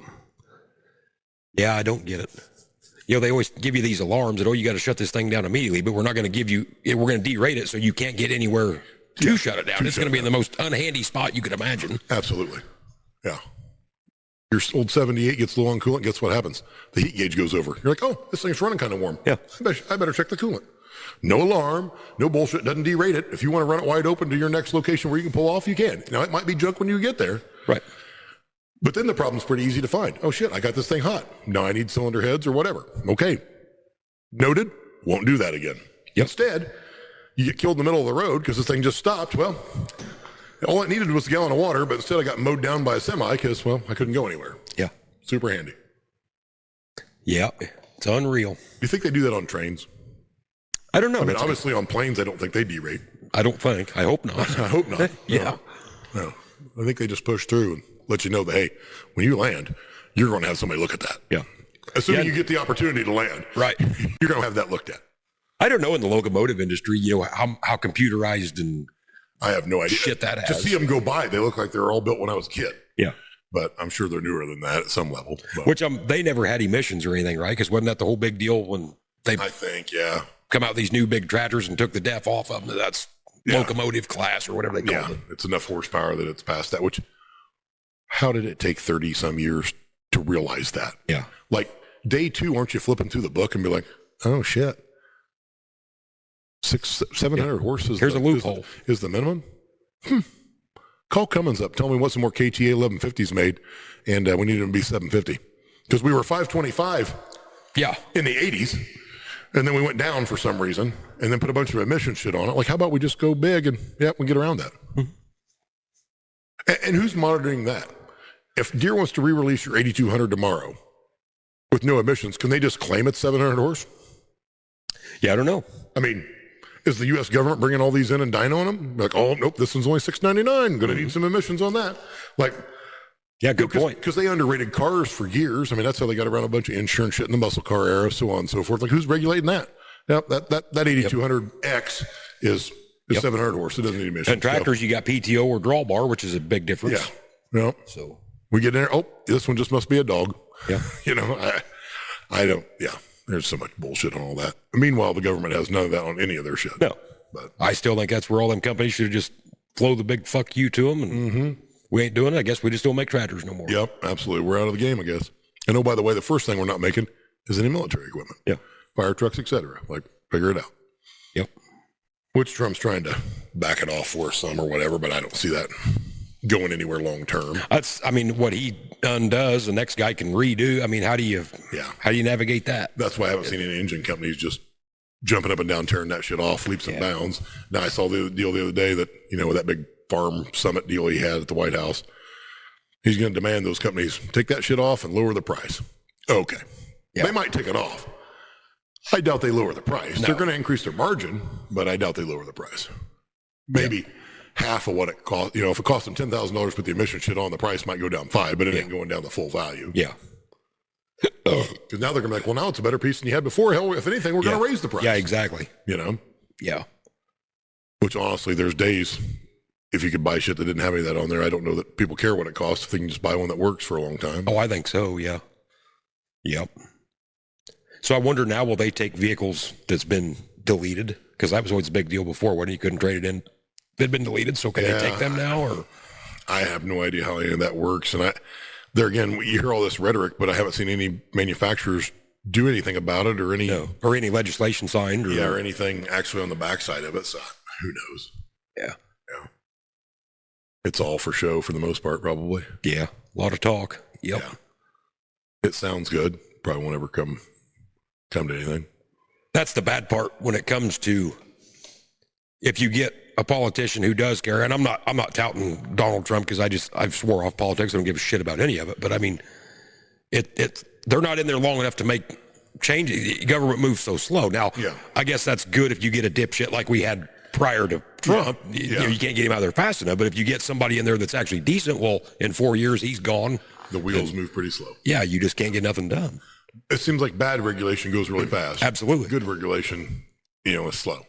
Yeah, I don't get it. You know, they always give you these alarms that, oh, you got to shut this thing down immediately, but we're not going to give you, we're going to derate it so you can't get anywhere to shut it down. It's going to be in the most unhandy spot you could imagine. Absolutely. Yeah. Your old 78 gets low on coolant. Guess what happens? The heat gauge goes over. You're like, oh, this thing's running kind of warm. Yeah. I better check the coolant. No alarm, no bullshit. Doesn't derate it. If you want to run it wide open to your next location where you can pull off, you can. Now, it might be junk when you get there. Right. But then the problem's pretty easy to find. Oh, shit, I got this thing hot. Now I need cylinder heads or whatever. Okay. Noted. Won't do that again. Yep. Instead, you get killed in the middle of the road because this thing just stopped. Well, all it needed was a gallon of water, but instead I got mowed down by a semi because, well, I couldn't go anywhere. Yeah. Super handy. Yeah. It's unreal. Do you think they do that on trains? I don't know. I mean, obviously on planes, I don't think they derate. I don't think. I hope not. I hope not. Yeah. No. I think they just push through and let you know that, hey, when you land, you're going to have somebody look at that. Yeah. Assuming you get the opportunity to land. Right. You're going to have that looked at. I don't know in the locomotive industry, you know, how computerized and I have no idea. shit that To has. see them go by, they look like they were all built when I was a kid. Yeah. But I'm sure they're newer than that at some level. But Which they never had emissions or anything, right? Because wasn't that the whole big deal when they I think, yeah. come out with these new big tractors and took the DEF off of them? That's locomotive class or whatever they call Yeah. it. It's enough horsepower that it's past that, which, how did it take 30 some years to realize that? Yeah. Like day 2, aren't you flipping through the book and be like, oh shit, 700 horses. Here's a loophole. Is the minimum? Call Cummins up. Tell me what some more KTA 1150s made, and we need them to be 750 because we were 525 Yeah. in the 80s, and then we went down for some reason, and then put a bunch of emission shit on it. Like, how about we just go big and we get around that? And who's monitoring that? If Deere wants to re-release your 8200 tomorrow with no emissions, can they just claim it's 700 horse? Yeah, I don't know. I mean, is the U.S. government bringing all these in and dynoing them? Like, oh, nope, this one's only $699. Going to need some emissions on that. Like, Yeah, good point. because they underrated cars for years. I mean, that's how they got around a bunch of insurance shit in the muscle car era, so on and so forth. Like, who's regulating that? Yep, that 8200X is 700 horse. It doesn't need emissions. And tractors, you got PTO or draw bar, which is a big difference. Yeah. No. So, We get in there. Oh, this one just must be a dog. yeah. You know, I don't. Yeah. There's so much bullshit on all that. Meanwhile, the government has none of that on any of their shit. No. But I still think that's where all them companies should have just flow the big fuck you to them. And we ain't doing it. I guess we just don't make tractors no more. yep, absolutely. We're out of the game, I guess. And oh, by the way, the first thing we're not making is any military equipment. Yeah. Fire trucks, etc. Like, figure it out. Yep. Which Trump's trying to back it off for some or whatever, but I don't see that going anywhere long term. That's, I mean, what he undoes, the next guy can redo. I mean, how do you navigate that? That's why I haven't seen any engine companies just jumping up and down, tearing that shit off, leaps and bounds. Now, I saw the deal the other day that, you know, with that big farm summit deal he had at the White House, he's going to demand those companies take that shit off and lower the price. Okay. Yeah. They might take it off. I doubt they lower the price. No. They're going to increase their margin, but I doubt they lower the price. Maybe half of what it costs. You know, if it costs them $10,000 to put the emission shit on, the price might go down $5,000, but it ain't going down the full value. Yeah. Because now they're going to be like, well, now it's a better piece than you had before. Hell, if anything, we're going to raise the price. Yeah, exactly. You know, Yeah. which honestly, there's days if you could buy shit that didn't have any of that on there, I don't know that people care what it costs if they can just buy one that works for a long time. Oh, I think so. Yeah. Yep. So I wonder now, will they take vehicles that's been deleted? Because that was always a big deal before when you couldn't trade it in. They'd been deleted. So can they take them now or? I have no idea how any of that works. And there again, you hear all this rhetoric, but I haven't seen any manufacturers do anything about it or any, Or any legislation signed or, or anything actually on the backside of it. So who knows? Yeah. It's all for show for the most part, probably. Yeah. A lot of talk. Yep. Yeah. It sounds good. Probably won't ever come to anything. That's the bad part when it comes to if you get a politician who does care, and I'm not touting Donald Trump because I've swore off politics. I don't give a shit about any of it. But I mean, they're not in there long enough to make changes. The government moves so slow. Now, I guess that's good if you get a dipshit like we had prior to Trump. You know, you can't get him out of there fast enough. But if you get somebody in there that's actually decent, well, in 4 years he's gone. The wheels move pretty slow. Yeah, you just can't get nothing done. It seems like bad regulation goes really fast. Absolutely. Good regulation, is slow.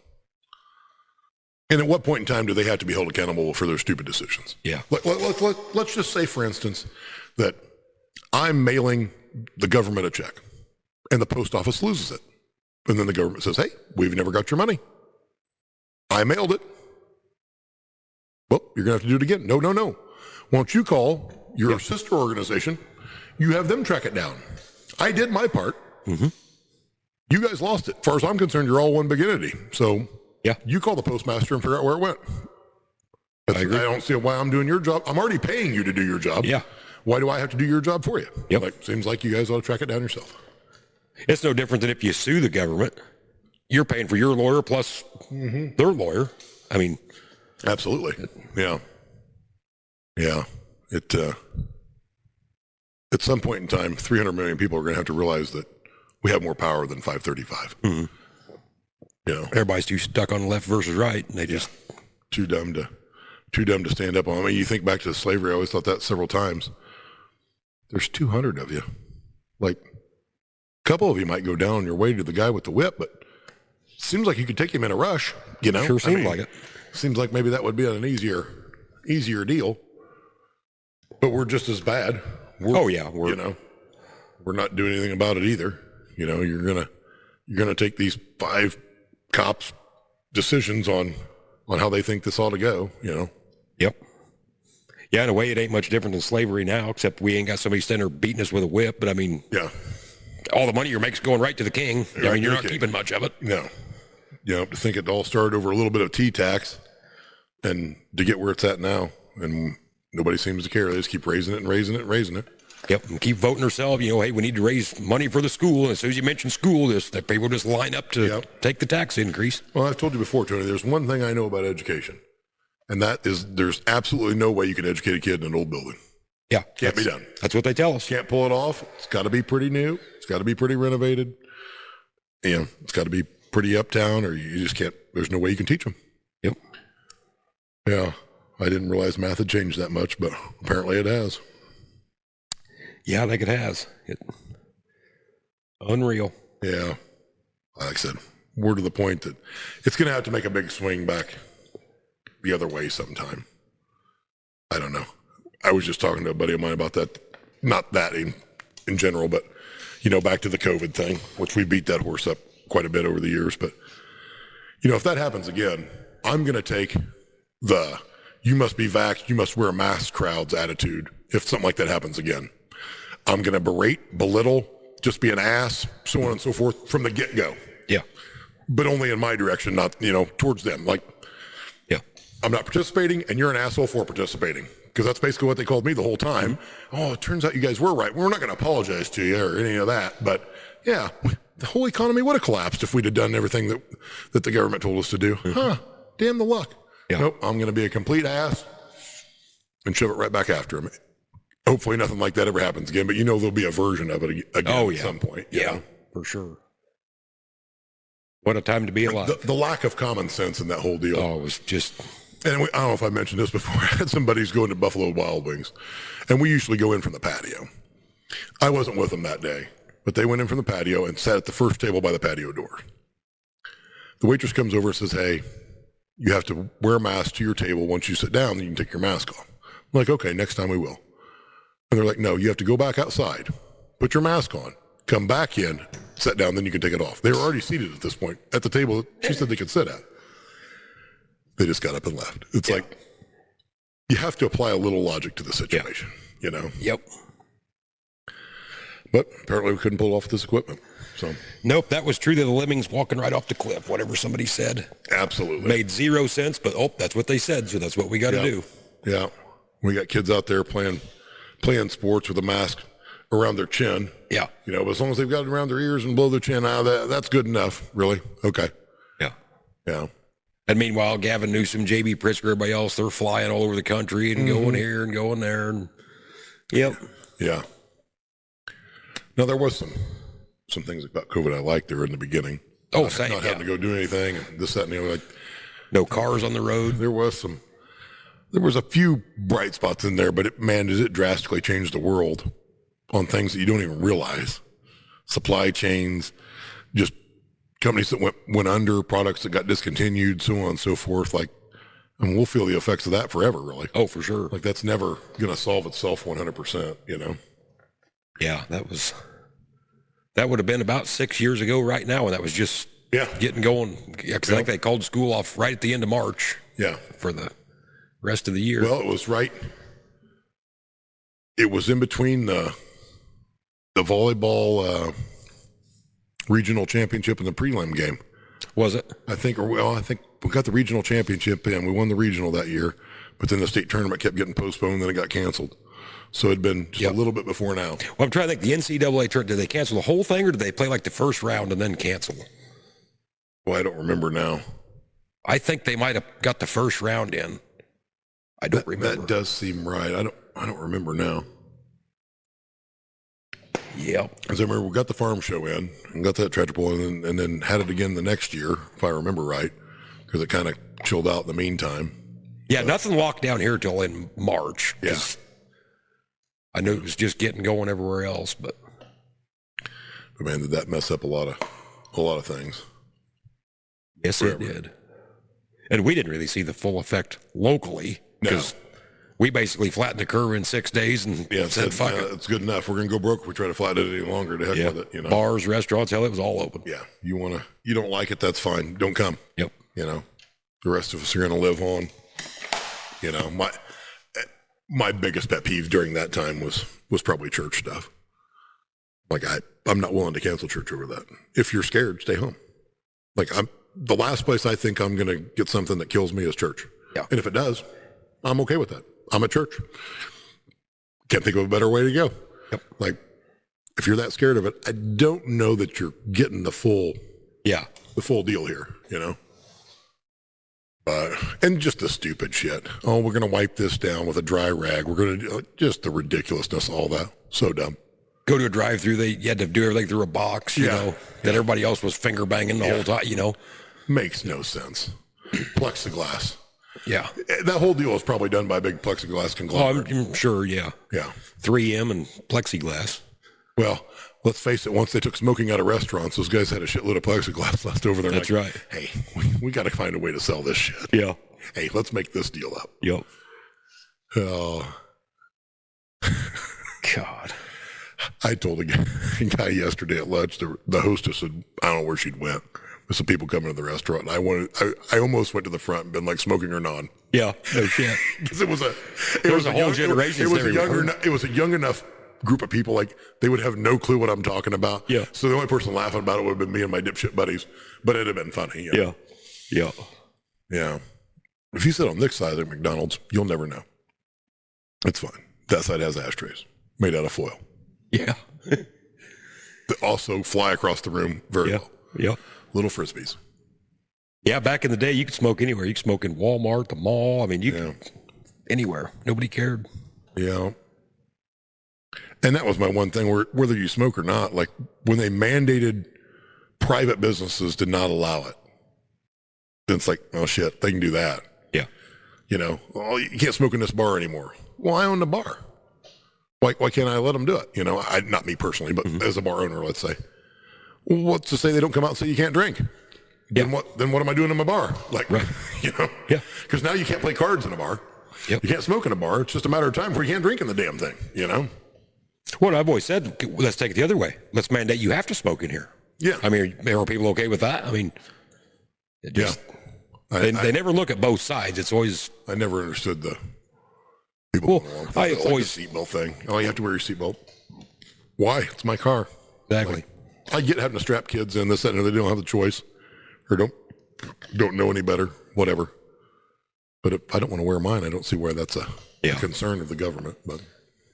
And at what point in time do they have to be held accountable for their stupid decisions? Yeah. Let's just say, for instance, that I'm mailing the government a check and the post office loses it. And then the government says, hey, we've never got your money. I mailed it. Well, you're going to have to do it again. No. Why don't you call your sister organization? You have them track it down. I did my part. Mm-hmm. You guys lost it. As far as I'm concerned, you're all one big entity. So Yeah. you call the postmaster and figure out where it went. I don't see why I'm doing your job. I'm already paying you to do your job. Yeah. Why do I have to do your job for you? Yep. Like, seems like you guys ought to track it down yourself. It's no different than if you sue the government. You're paying for your lawyer plus their lawyer. I mean, Absolutely. Yeah. Yeah. It, at some point in time, 300 million people are going to have to realize that we have more power than 535. You know, everybody's too stuck on left versus right, and they just too dumb to stand up on. I mean, you think back to slavery. I always thought that several times. There's 200 of you. Like, a couple of you might go down your way to the guy with the whip, but it seems like you could take him in a rush. You know, sure seemed like it. Seems like maybe that would be an easier deal. But we're just as bad. We're You know, we're not doing anything about it either. You know, you're gonna take these 5 cops' decisions on how they think this ought to go. You know. Yep. Yeah, in a way, it ain't much different than slavery now, except we ain't got somebody standing there beating us with a whip. But I mean, Yeah. all the money you make's going right to the king. I Right mean, you're to not the king. keeping much of it. No. You know, to think it all started over a little bit of T-tax and to get where it's at now. And nobody seems to care. They just keep raising it and raising it and raising it. Yep, and keep voting herself. You know, hey, we need to raise money for the school. And as soon as you mention school, the people just line up to take the tax increase. Well, I've told you before, Tony, there's one thing I know about education. And that is there's absolutely no way you can educate a kid in an old building. Yeah, Can't be done. That's what they tell us. Can't pull it off. It's got to be pretty new. It's got to be pretty renovated. You know, it's got to be pretty uptown, or you just can't. There's no way you can teach them. Yep. Yeah, I didn't realize math had changed that much, but apparently it has. Yeah, I think it has. Unreal. Yeah, like I said, we're to the point that it's going to have to make a big swing back the other way sometime. I don't know. I was just talking to a buddy of mine about that. Not that in general, but, you know, back to the COVID thing, which we beat that horse up quite a bit over the years. But, you know, if that happens again, I'm going to take the you must be vaxxed, you must wear a mask crowd's attitude if something like that happens again. I'm going to berate, belittle, just be an ass, so on and so forth from the get-go. Yeah. But only in my direction, not, you know, towards them. Like, Yeah. I'm not participating, and you're an asshole for participating. Because that's basically what they called me the whole time. Oh, it turns out you guys were right. We're not going to apologize to you or any of that. But, yeah, the whole economy would have collapsed if we'd have done everything that the government told us to do. Huh, damn the luck. Yeah. Nope, I'm going to be a complete ass and shove it right back after him. Hopefully nothing like that ever happens again, but you know there'll be a version of it again at some point. you know? For sure. What a time to be alive. The lack of common sense in that whole deal. Oh, it was just... And I don't know if I mentioned this before. I had somebody who's going to Buffalo Wild Wings, and we usually go in from the patio. I wasn't with them that day, but they went in from the patio and sat at the first table by the patio door. The waitress comes over and says, hey, you have to wear a mask to your table. Once you sit down, then you can take your mask off. I'm like, okay, next time we will. And they're like, no, you have to go back outside, put your mask on, come back in, sit down, then you can take it off. They were already seated at this point at the table she said they could sit at. They just got up and left. It's like, you have to apply a little logic to the situation, you know? Yep. But apparently we couldn't pull off this equipment. So Nope, that was true to the lemmings walking right off the cliff, whatever somebody said. absolutely. Made 0 sense, but that's what they said, so that's what we got to do. Yeah. We got kids out there playing sports with a mask around their chin. Yeah. You know, but as long as they've got it around their ears and below their chin, that's good enough, really. Okay. Yeah. Yeah. And meanwhile, Gavin Newsom, J.B. Pritzker, everybody else, they're flying all over the country and going here and going there. And yep. Yeah. Now, there was some things about COVID I liked there in the beginning. Oh, same. Not having to go do anything and this, that, and the other. Like, No cars on the road. there was a few bright spots in there, but does it drastically change the world on things that you don't even realize. Supply chains, just companies that went under, products that got discontinued, so on and so forth. Like, and we'll feel the effects of that forever, really. Oh, for sure. Like, that's never going to solve itself 100%, you know? Yeah, that would have been about 6 years ago right now, and that was just Yeah. getting going. Yeah, 'cause I think they called school off right at the end of March Yeah. for the rest of the year. Well, it was right. It was in between the volleyball regional championship and the prelim game. Was it? I think we got the regional championship and we won the regional that year, but then the state tournament kept getting postponed and then it got canceled. So it'd been just a little bit before now. Well, I'm trying to think. The NCAA tournament, did they cancel the whole thing, or did they play like the first round and then cancel? Well, I don't remember now. I think they might have got the first round in. I don't remember. That does seem right. I don't remember now. Yep. Because I remember we got the farm show in and got that tractor pull and then had it again the next year, if I remember right, because it kind of chilled out in the meantime. Yeah, nothing locked down here till in March. Yeah. I knew it was just getting going everywhere else, but man, did that mess up a lot of things? yes, Forever. it did. And we didn't really see the full effect locally No. because we basically flattened the curve in 6 days and said, fuck it. It's good enough. We're gonna go broke if we try to flatten it any longer. To heck Yeah. with it, you know. Bars, restaurants, hell, it was all open. Yeah, you don't like it, that's fine. Don't come. Yep. You know, the rest of us are gonna live on. You know, my biggest pet peeve during that time was probably church stuff. Like I'm not willing to cancel church over that. If you're scared, stay home. Like the last place I think I'm gonna get something that kills me is church. Yeah. And if it does, I'm okay with that. I'm at church. Can't think of a better way to go. Yep. Like if you're that scared of it, I don't know that you're getting the full deal here, you know? And just the stupid shit. Oh, we're going to wipe this down with a dry rag. We're going to just the ridiculousness, all that. So dumb. Go to a drive-through, you had to do everything through a box, you know, that everybody else was finger banging the whole time, you know. Makes no sense. Plexiglass. Yeah. That whole deal was probably done by a big plexiglass Oh, conglomerate. I'm sure, yeah. Yeah. 3M and plexiglass. Well, let's face it, once they took smoking out of restaurants, those guys had a shitload of plexiglass left over there. That's like, right. Hey, we got to find a way to sell this shit. Yeah. Hey, let's make this deal up. Yep. Oh, God. I told a guy yesterday at lunch, the hostess said, I don't know where she'd went. With some people coming to the restaurant, and I almost went to the front and been like smoking or non. Yeah. No shit. Because it was a whole young, generation. It was a young enough group of people, like they would have no clue what I'm talking about. Yeah. So the only person laughing about it would have been me and my dipshit buddies, but it'd have been funny. You know? Yeah. Yeah. If you sit on this side of the McDonald's, you'll never know. It's fine. That side has ashtrays made out of foil Yeah. that also fly across the room very well. Yeah. Little Frisbees. Yeah, back in the day, you could smoke anywhere. You could smoke in Walmart, the mall. I mean, you could anywhere. Nobody cared. Yeah. And that was my one thing, whether you smoke or not, like when they mandated private businesses did not allow it. Then it's like, oh shit, they can do that. Yeah. You know, oh, you can't smoke in this bar anymore. Well, I own the bar. Why can't I let them do it? You know, not me personally, but as a bar owner, let's say. Well, what's to say they don't come out and say you can't drink? Yeah. Then what am I doing in my bar? Like, Right. you know? Yeah. Because now you can't play cards in a bar. Yep. You can't smoke in a bar. It's just a matter of time before you can't drink in the damn thing, you know? What I've always said, let's take it the other way. Let's mandate you have to smoke in here. Yeah. I mean, are people okay with that? I mean, it just, they never look at both sides. It's always. I never understood the people. Well, It's I like the always. seatbelt thing. Oh, you have to wear your seatbelt. Why? It's my car. Exactly. I get having to strap kids in this, that, and they don't have the choice, or don't know any better, whatever. But if I don't want to wear mine, I don't see where that's a concern of the government. But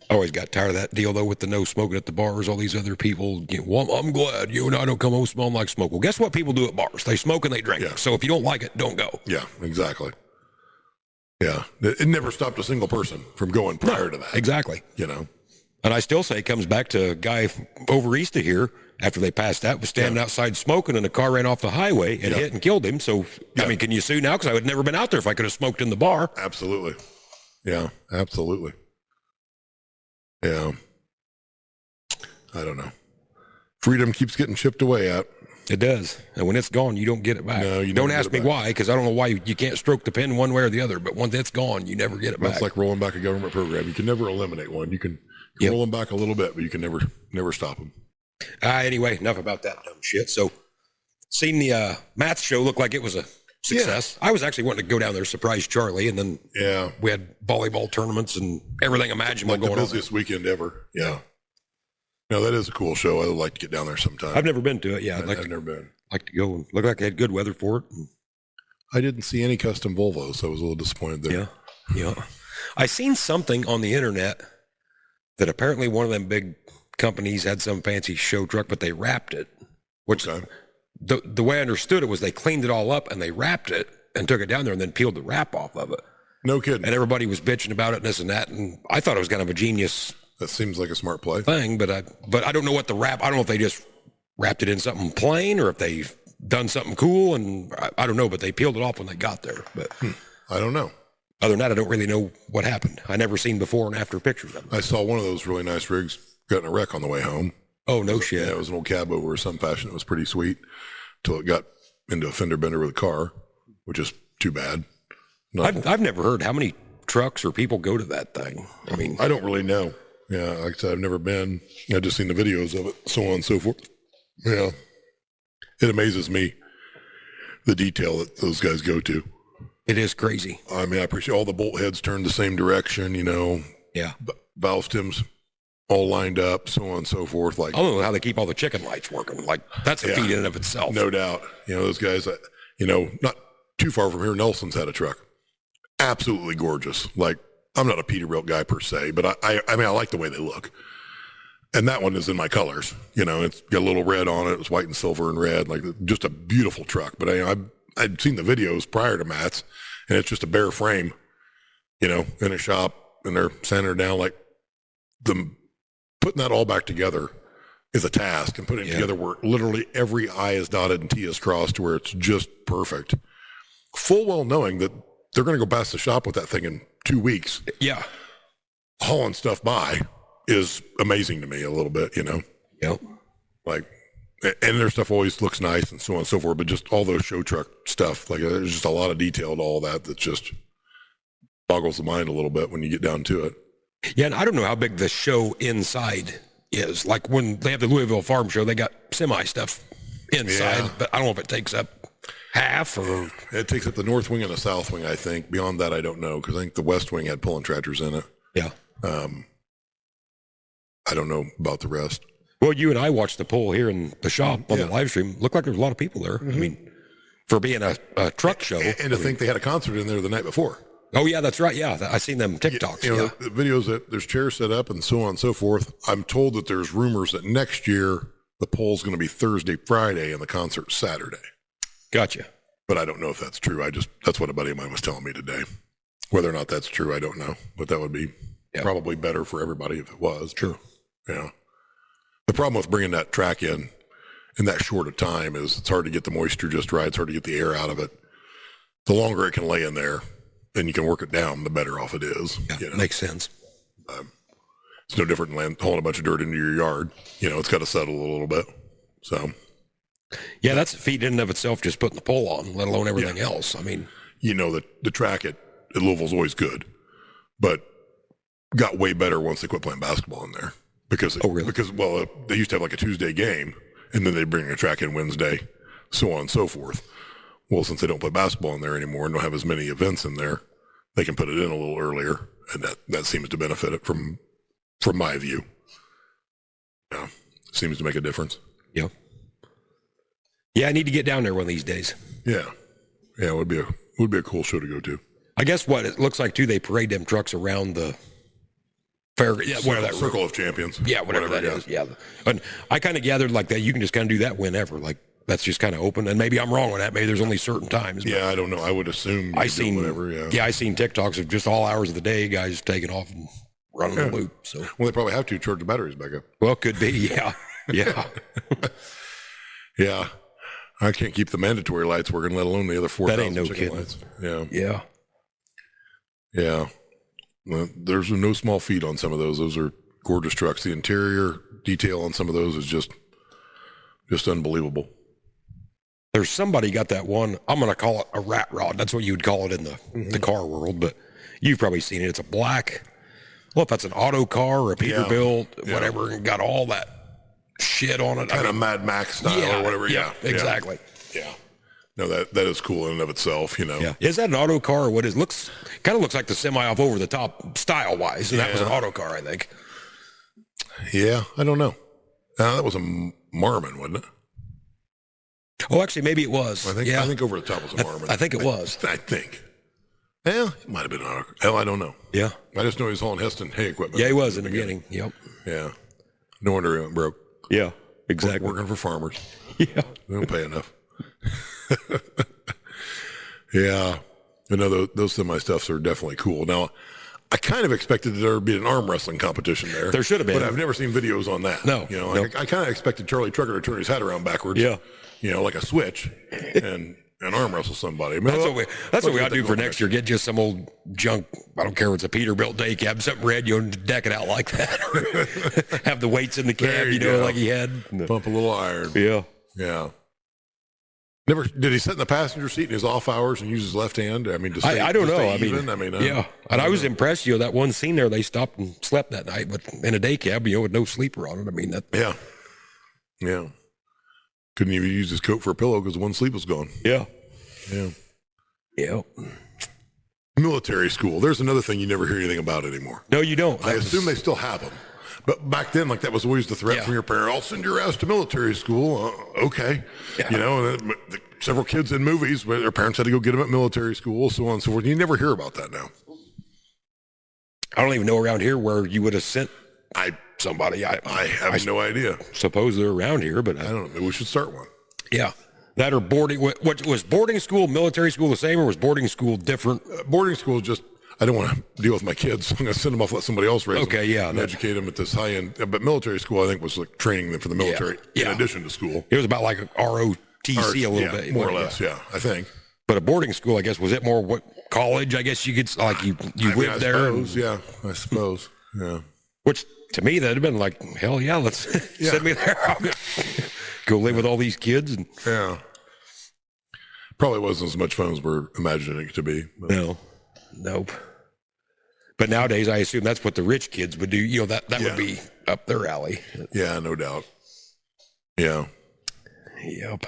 I always got tired of that deal, though, with the no smoking at the bars, all these other people. You know, well, I'm glad you and I don't come home smelling like smoke. Well, guess what people do at bars? They smoke and they drink. Yeah. So if you don't like it, don't go. yeah, exactly. Yeah, it never stopped a single person from going prior to that. Exactly. You know, And I still say it comes back to a guy over east of here, after they passed that, was standing outside smoking, and a car ran off the highway and hit and killed him. So, I mean, can you sue now? Because I would have never been out there if I could have smoked in the bar. absolutely. Yeah, absolutely. Yeah. I don't know. Freedom keeps getting chipped away at. It does. And when it's gone, you don't get it back. No, you don't never ask get me it why, because I don't know why you can't stroke the pen one way or the other. But once it's gone, you never get it back. It's like rolling back a government program. You can never eliminate one. You can roll them back a little bit, but you can never stop them. Anyway, enough about that dumb shit. So, seen the Matt's show looked like it was a success. I was actually wanting to go down there, surprise Charlie, and then we had volleyball tournaments and everything imaginable Like the going on. busiest weekend ever. Yeah. No, that is a cool show. I would like to get down there sometime. I've never been to it. Yeah, I've never been. like to go. And look like they had good weather for it. I didn't see any custom Volvos, so I was a little disappointed there. Yeah. I seen something on the internet that apparently one of them big companies had some fancy show truck, but they wrapped it. Which the way I understood it was they cleaned it all up and they wrapped it and took it down there and then peeled the wrap off of it. No kidding. And everybody was bitching about it and this and that. And I thought it was kind of a genius That seems like a smart play. thing, but I don't know what the wrap. I don't know if they just wrapped it in something plain or if they've done something cool, and I don't know. But they peeled it off when they got there. But I don't know. other than that, I don't really know what happened. I never seen before and after pictures of it. I saw one of those really nice rigs got in a wreck on the way home. Oh no shit! Yeah, it was an old cab over of some fashion. It was pretty sweet till it got into a fender bender with a car, which is too bad. I've never heard how many trucks or people go to that thing. I mean, I don't really know. Yeah, like I said, I've never been. I just seen the videos of it, so on and so forth. Yeah, it amazes me the detail that those guys go to. it is crazy. I mean, I appreciate all the bolt heads turned the same direction. Yeah. Valve stems all lined up, so on and so forth. Like, I don't know how they keep all the chicken lights working. Like that's a feat in and of itself. no doubt. Those guys, not too far from here, Nelson's had a truck. Absolutely gorgeous. Like, I'm not a Peterbilt guy per se, but I mean, I like the way they look. And that one is in my colors. It's got a little red on it. It's white and silver and red. Like, just a beautiful truck. But I'd seen the videos prior to Matt's, and it's just a bare frame, in a shop, and they're sanding it down. Like, putting that all back together is a task, and putting it together where literally every I is dotted and T is crossed to where it's just perfect. Full well knowing that they're going to go past the shop with that thing in 2 weeks. Yeah. Hauling stuff by is amazing to me a little bit, Yep. like, and their stuff always looks nice and so on and so forth, but just all those show truck stuff, like, there's just a lot of detail to all that just boggles the mind a little bit when you get down to it. Yeah, and I don't know how big the show inside is. Like when they have the Louisville Farm Show, they got semi stuff inside, but I don't know if it takes up half or... It takes up the north wing and the south wing, I think. Beyond that, I don't know, because I think the west wing had pulling tractors in it. Yeah. I don't know about the rest. Well, you and I watched the poll here in the shop on the live stream. Looked like there's a lot of people there. I mean, for being a truck show. And to think they had a concert in there the night before. Oh, yeah, that's right. Yeah, I seen them TikToks. The videos that there's chairs set up and so on and so forth. I'm told that there's rumors that next year the poll's going to be Thursday, Friday, and the concert's Saturday. Gotcha. But I don't know if that's true. That's what a buddy of mine was telling me today. Whether or not that's true, I don't know. But that would be probably better for everybody if it was. True. Yeah. The problem with bringing that track in that short a time is it's hard to get the moisture just right. It's hard to get the air out of it. The longer it can lay in there and you can work it down, the better off it is. Yeah, makes sense. It's no different than hauling a bunch of dirt into your yard. It's got to settle a little bit. So, yeah, that's a feat in and of itself, just putting the pole on, let alone everything else. I mean, the track at Louisville's always good, but got way better once they quit playing basketball in there. Because they used to have like a Tuesday game, and then they bring a track in Wednesday, so on and so forth. Well, since they don't play basketball in there anymore and don't have as many events in there, they can put it in a little earlier, and that seems to benefit it from my view. Yeah, seems to make a difference. Yeah. Yeah, I need to get down there one of these days. Yeah, it would be a cool show to go to. I guess what it looks like too, they parade them trucks around the fair, whatever that Circle of Champions. Yeah, whatever that is. Yeah, and I kind of gathered like that. You can just kind of do that whenever. Like that's just kind of open. And maybe I'm wrong on that. Maybe there's only certain times. Yeah, I don't know. I would assume I seen whatever. Yeah, I seen TikToks of just all hours of the day, guys taking off and running the loop. So they probably have to charge the batteries back up. Well, could be. Yeah, yeah, yeah. I can't keep the mandatory lights working, let alone the other 4,000 that ain't no kidding. lights. Yeah, yeah, yeah. Well, there's no small feat on some of those. Those are gorgeous trucks. The interior detail on some of those is just unbelievable. There's somebody got that one. I'm going to call it a rat rod. That's what you would call it in the car world, but you've probably seen it. It's a black, well, if that's an auto car or a Peterbilt, whatever, and got all that shit on it. Kind of Mad Max style or whatever. Yeah, exactly. Yeah. No, that is cool in and of itself, Yeah. Is that an auto car or what is? Kind of looks like the semi off over the top style wise. And that was an auto car, I think. Yeah, I don't know. That was a Marmon, wasn't it? Oh, actually, maybe it was. I think over the top was a Marmon. I think it was. I think. Yeah, it might have been an auto car. Hell, I don't know. Yeah. I just know he was hauling Heston hay equipment. Yeah, he was in the beginning. Yep. Yeah. No wonder he went broke. Yeah, exactly. Working for farmers. Yeah. They don't pay enough. Yeah. I know those semi-stuffs are definitely cool. Now, I kind of expected there to be an arm wrestling competition there. There should have been. But I've never seen videos on that. No. I kind of expected Charlie Trucker to turn his hat around backwards. Yeah. Like a switch and arm wrestle somebody. I mean, that's what we ought to do for next year. Get just some old junk. I don't care if it's a Peterbilt day cab, something red, deck it out like that. Have the weights in the cab, like he had. Pump a little iron. Yeah. Yeah. Never did he sit in the passenger seat in his off hours and use his left hand? I mean, I don't know. And I was impressed. That one scene there, they stopped and slept that night, but in a day cab, with no sleeper on it. I mean that. Yeah. Couldn't even use his coat for a pillow because one sleep was gone. Yeah. Military school. There's another thing you never hear anything about anymore. No, you don't. I assume they still have them. But back then, that was always the threat from your parent. I'll send your ass to military school. Okay. Yeah. And several kids in movies where their parents had to go get them at military school, so on and so forth. You never hear about that now. I don't even know around here where you would have sent somebody. I have no idea. Suppose they're around here, but I don't know. Maybe we should start one. Yeah. That or boarding. What was boarding school, military school the same, or was boarding school different? Boarding school is just, I don't want to deal with my kids. I'm going to send them off, let somebody else raise them. And educate them at this high end. But military school, I think, was like training them for the military in addition to school. It was about like a ROTC a little bit. More or less, I think. But a boarding school, I guess, was it more what college? I guess you could, like you lived there. I suppose. Yeah. Which to me, that'd have been like, hell yeah, let's send me there. Go live with all these kids. Yeah. Probably wasn't as much fun as we're imagining it to be. But. No. Nope. But nowadays, I assume that's what the rich kids would do. That would be up their alley. Yeah, no doubt. Yeah. Yep.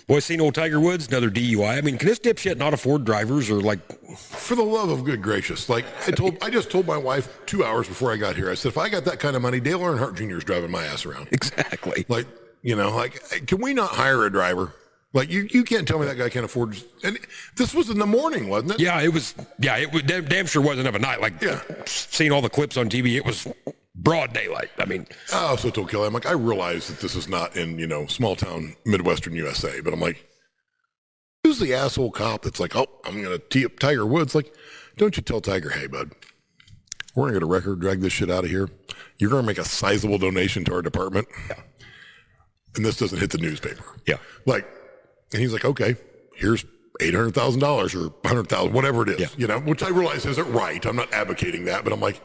Boy, seen old Tiger Woods, another DUI. I mean, can this dipshit not afford drivers or like? For the love of good gracious. Like I just told my wife 2 hours before I got here, I said, if I got that kind of money, Dale Earnhardt Jr. is driving my ass around. Exactly. Like, can we not hire a driver? Like you can't tell me that guy can't afford. And this was in the morning, wasn't it? Yeah, it was. Yeah, it was, damn sure wasn't of a night. Like, seeing all the clips on TV, it was broad daylight. I mean, so I told Kelly, I'm like, I realize that this is not in small town Midwestern USA, but I'm like, who's the asshole cop that's like, oh, I'm gonna tee up Tiger Woods? Like, don't you tell Tiger, hey bud, we're gonna get a record, drag this shit out of here. You're gonna make a sizable donation to our department, and this doesn't hit the newspaper. Yeah, like. And he's like, okay, here's $800,000 or $100,000, whatever it is, which I realize isn't right. I'm not advocating that, but I'm like,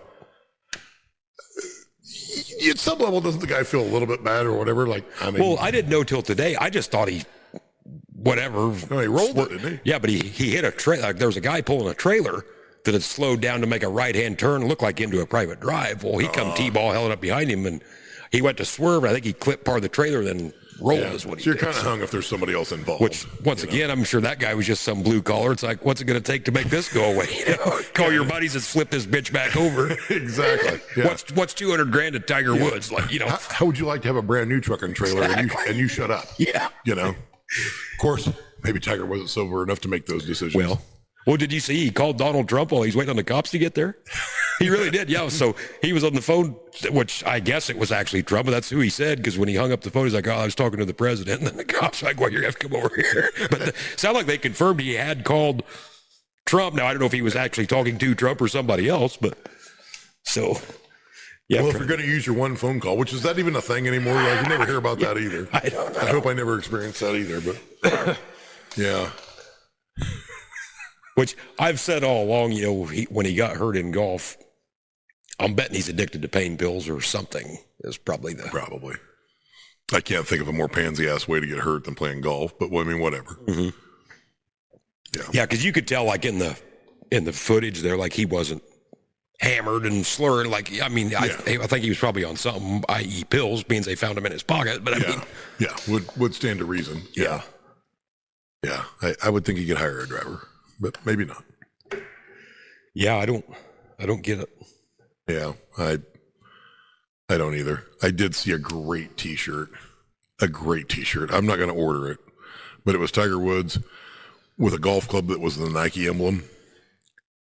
at some level, doesn't the guy feel a little bit bad or whatever? Like, I mean, well, I didn't know till today. I just thought whatever. No, he rolled it, didn't he? Yeah, but he hit a trailer. Like, there was a guy pulling a trailer that had slowed down to make a right-hand turn, looked like into a private drive. Well, he come T-ball, held it up behind him, and he went to swerve. I think he clipped part of the trailer, then rolled is what he so you're did. kind of hung if there's somebody else involved. Which, once again, I'm sure that guy was just some blue collar. It's like, what's it going to take to make this go away? Call your buddies and flip this bitch back over. Exactly. Yeah. What's $200,000 at Tiger Woods? Like, How would you like to have a brand new truck and trailer and you shut up? Yeah. Of course, maybe Tiger wasn't sober enough to make those decisions. Well, did you see he called Donald Trump while he's waiting on the cops to get there? He really did, yeah. So he was on the phone, which I guess it was actually Trump, but that's who he said, because when he hung up the phone, he's like, oh, I was talking to the president. And then the cops were like, well, you're going to have to come over here. But it sounded like they confirmed he had called Trump. Now, I don't know if he was actually talking to Trump or somebody else, but so, yeah. Well, if you're going to use your one phone call, which is that even a thing anymore? Like, you never hear about that either. I don't know. I hope I never experienced that either, but yeah. Which I've said all along, when he got hurt in golf, I'm betting he's addicted to pain pills or something is probably. I can't think of a more pansy ass way to get hurt than playing golf, but I mean, whatever. Yeah, because you could tell, like in the footage there, like he wasn't hammered and slurred. Like, I mean, I think he was probably on something, i.e., pills, means they found him in his pocket. But I mean, would stand to reason. Yeah. I would think he could hire a driver, but maybe not. Yeah, I don't get it. Yeah, I don't either. I did see a great T-shirt. I'm not going to order it, but it was Tiger Woods with a golf club that was the Nike emblem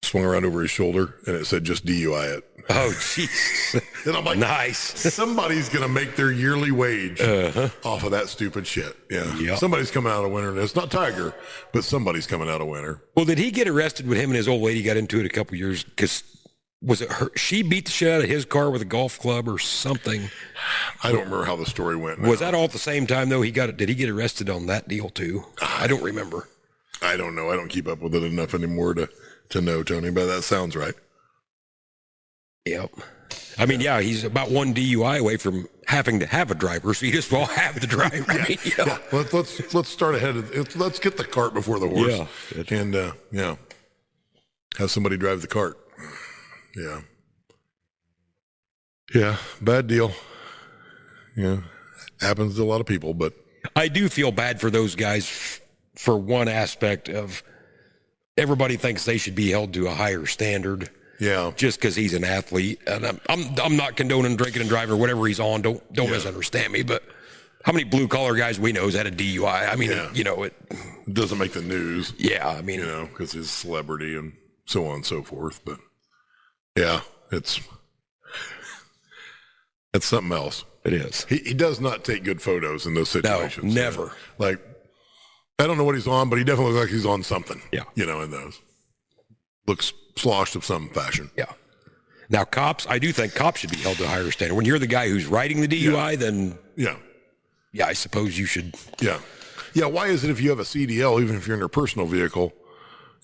swung around over his shoulder, and it said just DUI it. Oh, jeez. And I'm like, nice. Somebody's going to make their yearly wage off of that stupid shit. Yeah. Yep. Somebody's coming out of winter. And it's not Tiger, but somebody's coming out of winter. Well, did he get arrested when him and his old lady got into it a couple years? Because was it her? She beat the shit out of his car with a golf club or something. I don't remember how the story went. Was that all at the same time, though? Did he get arrested on that deal, too? I don't remember. I don't know. I don't keep up with it enough anymore to know, Tony, but that sounds right. Yep. I mean, yeah, he's about one DUI away from having to have a driver, so you just won't have the driver. Yeah. Let's start ahead of it. Let's get the cart before the horse. Yeah. And have somebody drive the cart. Yeah. Yeah. Bad deal. Yeah. Happens to a lot of people, but I do feel bad for those guys for one aspect of everybody thinks they should be held to a higher standard. Yeah. Just because he's an athlete, and I'm not condoning drinking and driving or whatever he's on. Don't misunderstand me. But how many blue collar guys we know has had a DUI? I mean, it doesn't make the news. Yeah, I mean, because he's a celebrity and so on and so forth. But yeah, it's something else. It is. He does not take good photos in those situations. No, never. Like, I don't know what he's on, but he definitely looks like he's on something. Yeah. In those. Looks sloshed of some fashion. Yeah. Now, cops, I do think cops should be held to a higher standard. When you're the guy who's writing the DUI, then yeah, I suppose you should. Yeah. Yeah. Why is it if you have a CDL, even if you're in your personal vehicle,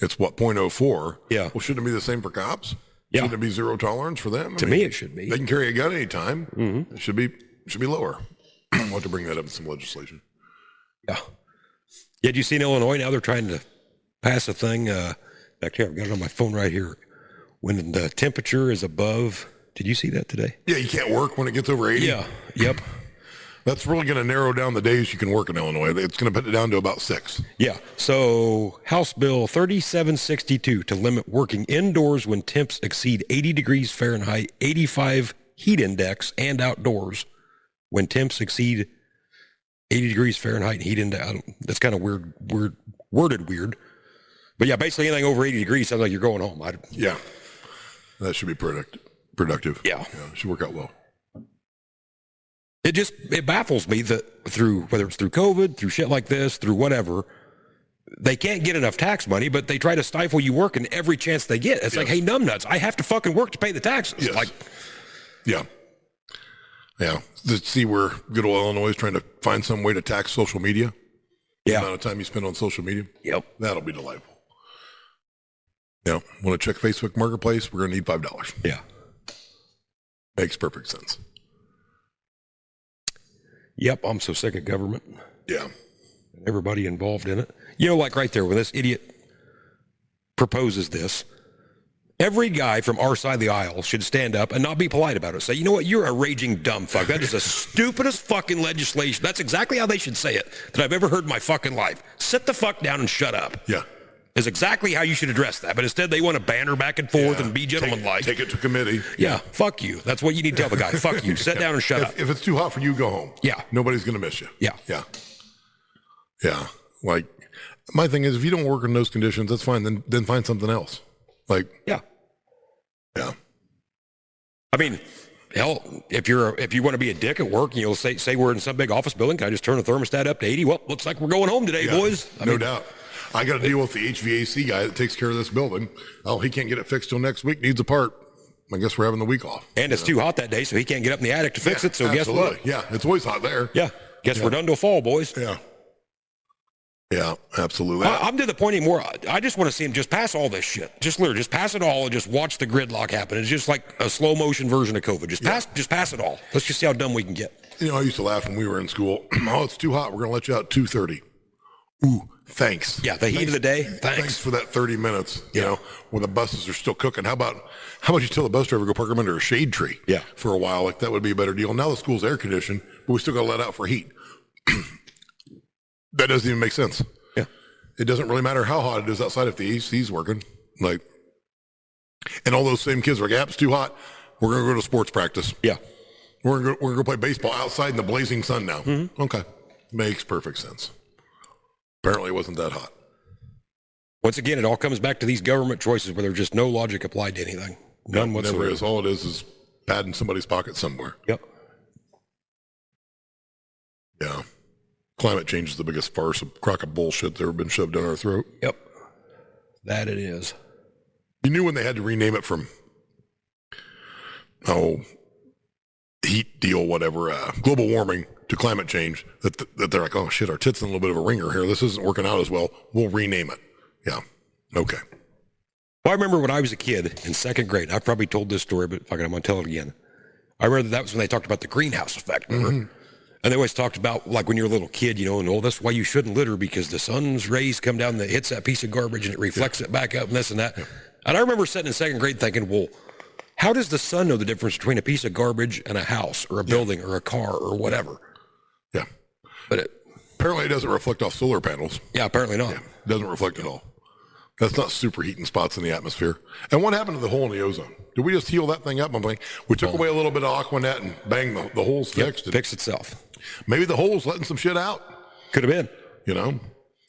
it's what, 0.04? Yeah. Well, shouldn't it be the same for cops? Yeah. Shouldn't it be zero tolerance for them? To me, it should be. They can carry a gun anytime. Mm-hmm. It should be lower. I'll have to bring that up in some legislation. Yeah. Yeah. Did you see in Illinois now they're trying to pass a thing? Back here, I've got it on my phone right here. When the temperature is above, did you see that today? Yeah, you can't work when it gets over 80. Yeah, yep. That's really going to narrow down the days you can work in Illinois. It's going to put it down to about 6. Yeah, so House Bill 3762 to limit working indoors when temps exceed 80 degrees Fahrenheit, 85 heat index, and outdoors when temps exceed 80 degrees Fahrenheit and heat index. That's kind of worded weird. But yeah, basically anything over 80 degrees sounds like you're going home. Yeah. That should be productive. Yeah. It should work out well. It baffles me that whether it's through COVID, through shit like this, through whatever, they can't get enough tax money, but they try to stifle you working every chance they get. It's like, hey, numbnuts, I have to fucking work to pay the taxes. Yes. Like, yeah. Yeah. Let's see where good old Illinois is trying to find some way to tax social media. Yeah. The amount of time you spend on social media. Yep. That'll be delightful. Yeah. Want to check Facebook Marketplace? We're going to need $5. Yeah. Makes perfect sense. Yep. I'm so sick of government. Yeah. Everybody involved in it. Like right there, when this idiot proposes this, every guy from our side of the aisle should stand up and not be polite about it. Say, you know what? You're a raging dumb fuck. That is the stupidest fucking legislation. That's exactly how they should say it that I've ever heard in my fucking life. Sit the fuck down and shut up. Yeah. Is exactly how you should address that. But instead, they want to banter back and forth and be gentlemanlike. Take it to committee. Yeah, fuck you. That's what you need to tell the guy. Fuck you. Sit down and shut up. If it's too hot for you, go home. Yeah. Nobody's going to miss you. Yeah. Yeah. Yeah. Like, my thing is, if you don't work in those conditions, that's fine. Then find something else. Like, yeah. Yeah. I mean, hell, if you want to be a dick at work and you'll say we're in some big office building, can I just turn the thermostat up to 80? Well, looks like we're going home today, boys. No doubt. I got to deal with the HVAC guy that takes care of this building. Oh, he can't get it fixed till next week. Needs a part. I guess we're having the week off. And it's too hot that day, so he can't get up in the attic to fix it. So absolutely. Guess what? Yeah, it's always hot there. Yeah. Guess we're done till fall, boys. Yeah. Yeah, absolutely. I'm to the point anymore. I just want to see him just pass all this shit. Just literally, just pass it all and just watch the gridlock happen. It's just like a slow motion version of COVID. Just pass it all. Let's just see how dumb we can get. I used to laugh when we were in school. Oh, it's too hot. We're going to let you out at 2:30. Ooh, thanks. Yeah, the heat of the day. Thanks for that 30 minutes, when the buses are still cooking. How about you tell the bus driver go park them under a shade tree for a while? Like, that would be a better deal. Now the school's air conditioned, but we still got to let out for heat. That doesn't even make sense. Yeah. It doesn't really matter how hot it is outside if the AC's working. Like, and all those same kids are like, yeah, it's too hot. We're going to go to sports practice. Yeah. We're going to go play baseball outside in the blazing sun now. Mm-hmm. Okay. Makes perfect sense. Apparently it wasn't that hot. Once again, it all comes back to these government choices where there's just no logic applied to anything. None whatsoever. Never is. All it is pad in somebody's pocket somewhere. Yep. Yeah. Climate change is the biggest farce, a crock of bullshit that ever been shoved down our throat. Yep. That it is. You knew when they had to rename it from, heat deal, whatever, global warming to climate change, that they're like, oh shit, our tit's in a little bit of a ringer here. This isn't working out as well. We'll rename it. Yeah. Okay. Well, I remember when I was a kid in second grade, I've probably told this story, but fucking, I'm going to tell it again. I remember that was when they talked about the greenhouse effect, remember? Mm-hmm. And they always talked about, like, when you're a little kid, and that's why you shouldn't litter, because the sun's rays come down that hits that piece of garbage and it reflects it back up and this and that. Yeah. And I remember sitting in second grade thinking, well, how does the sun know the difference between a piece of garbage and a house or a building or a car or whatever? Yeah. But apparently it doesn't reflect off solar panels. Yeah, apparently not. Yeah, it doesn't reflect at all. That's not superheating spots in the atmosphere. And what happened to the hole in the ozone? Did we just heal that thing up? I'm like, we took away a little bit of Aquanet and bang, the hole's fixed. It fixed itself. Maybe the hole's letting some shit out. Could have been.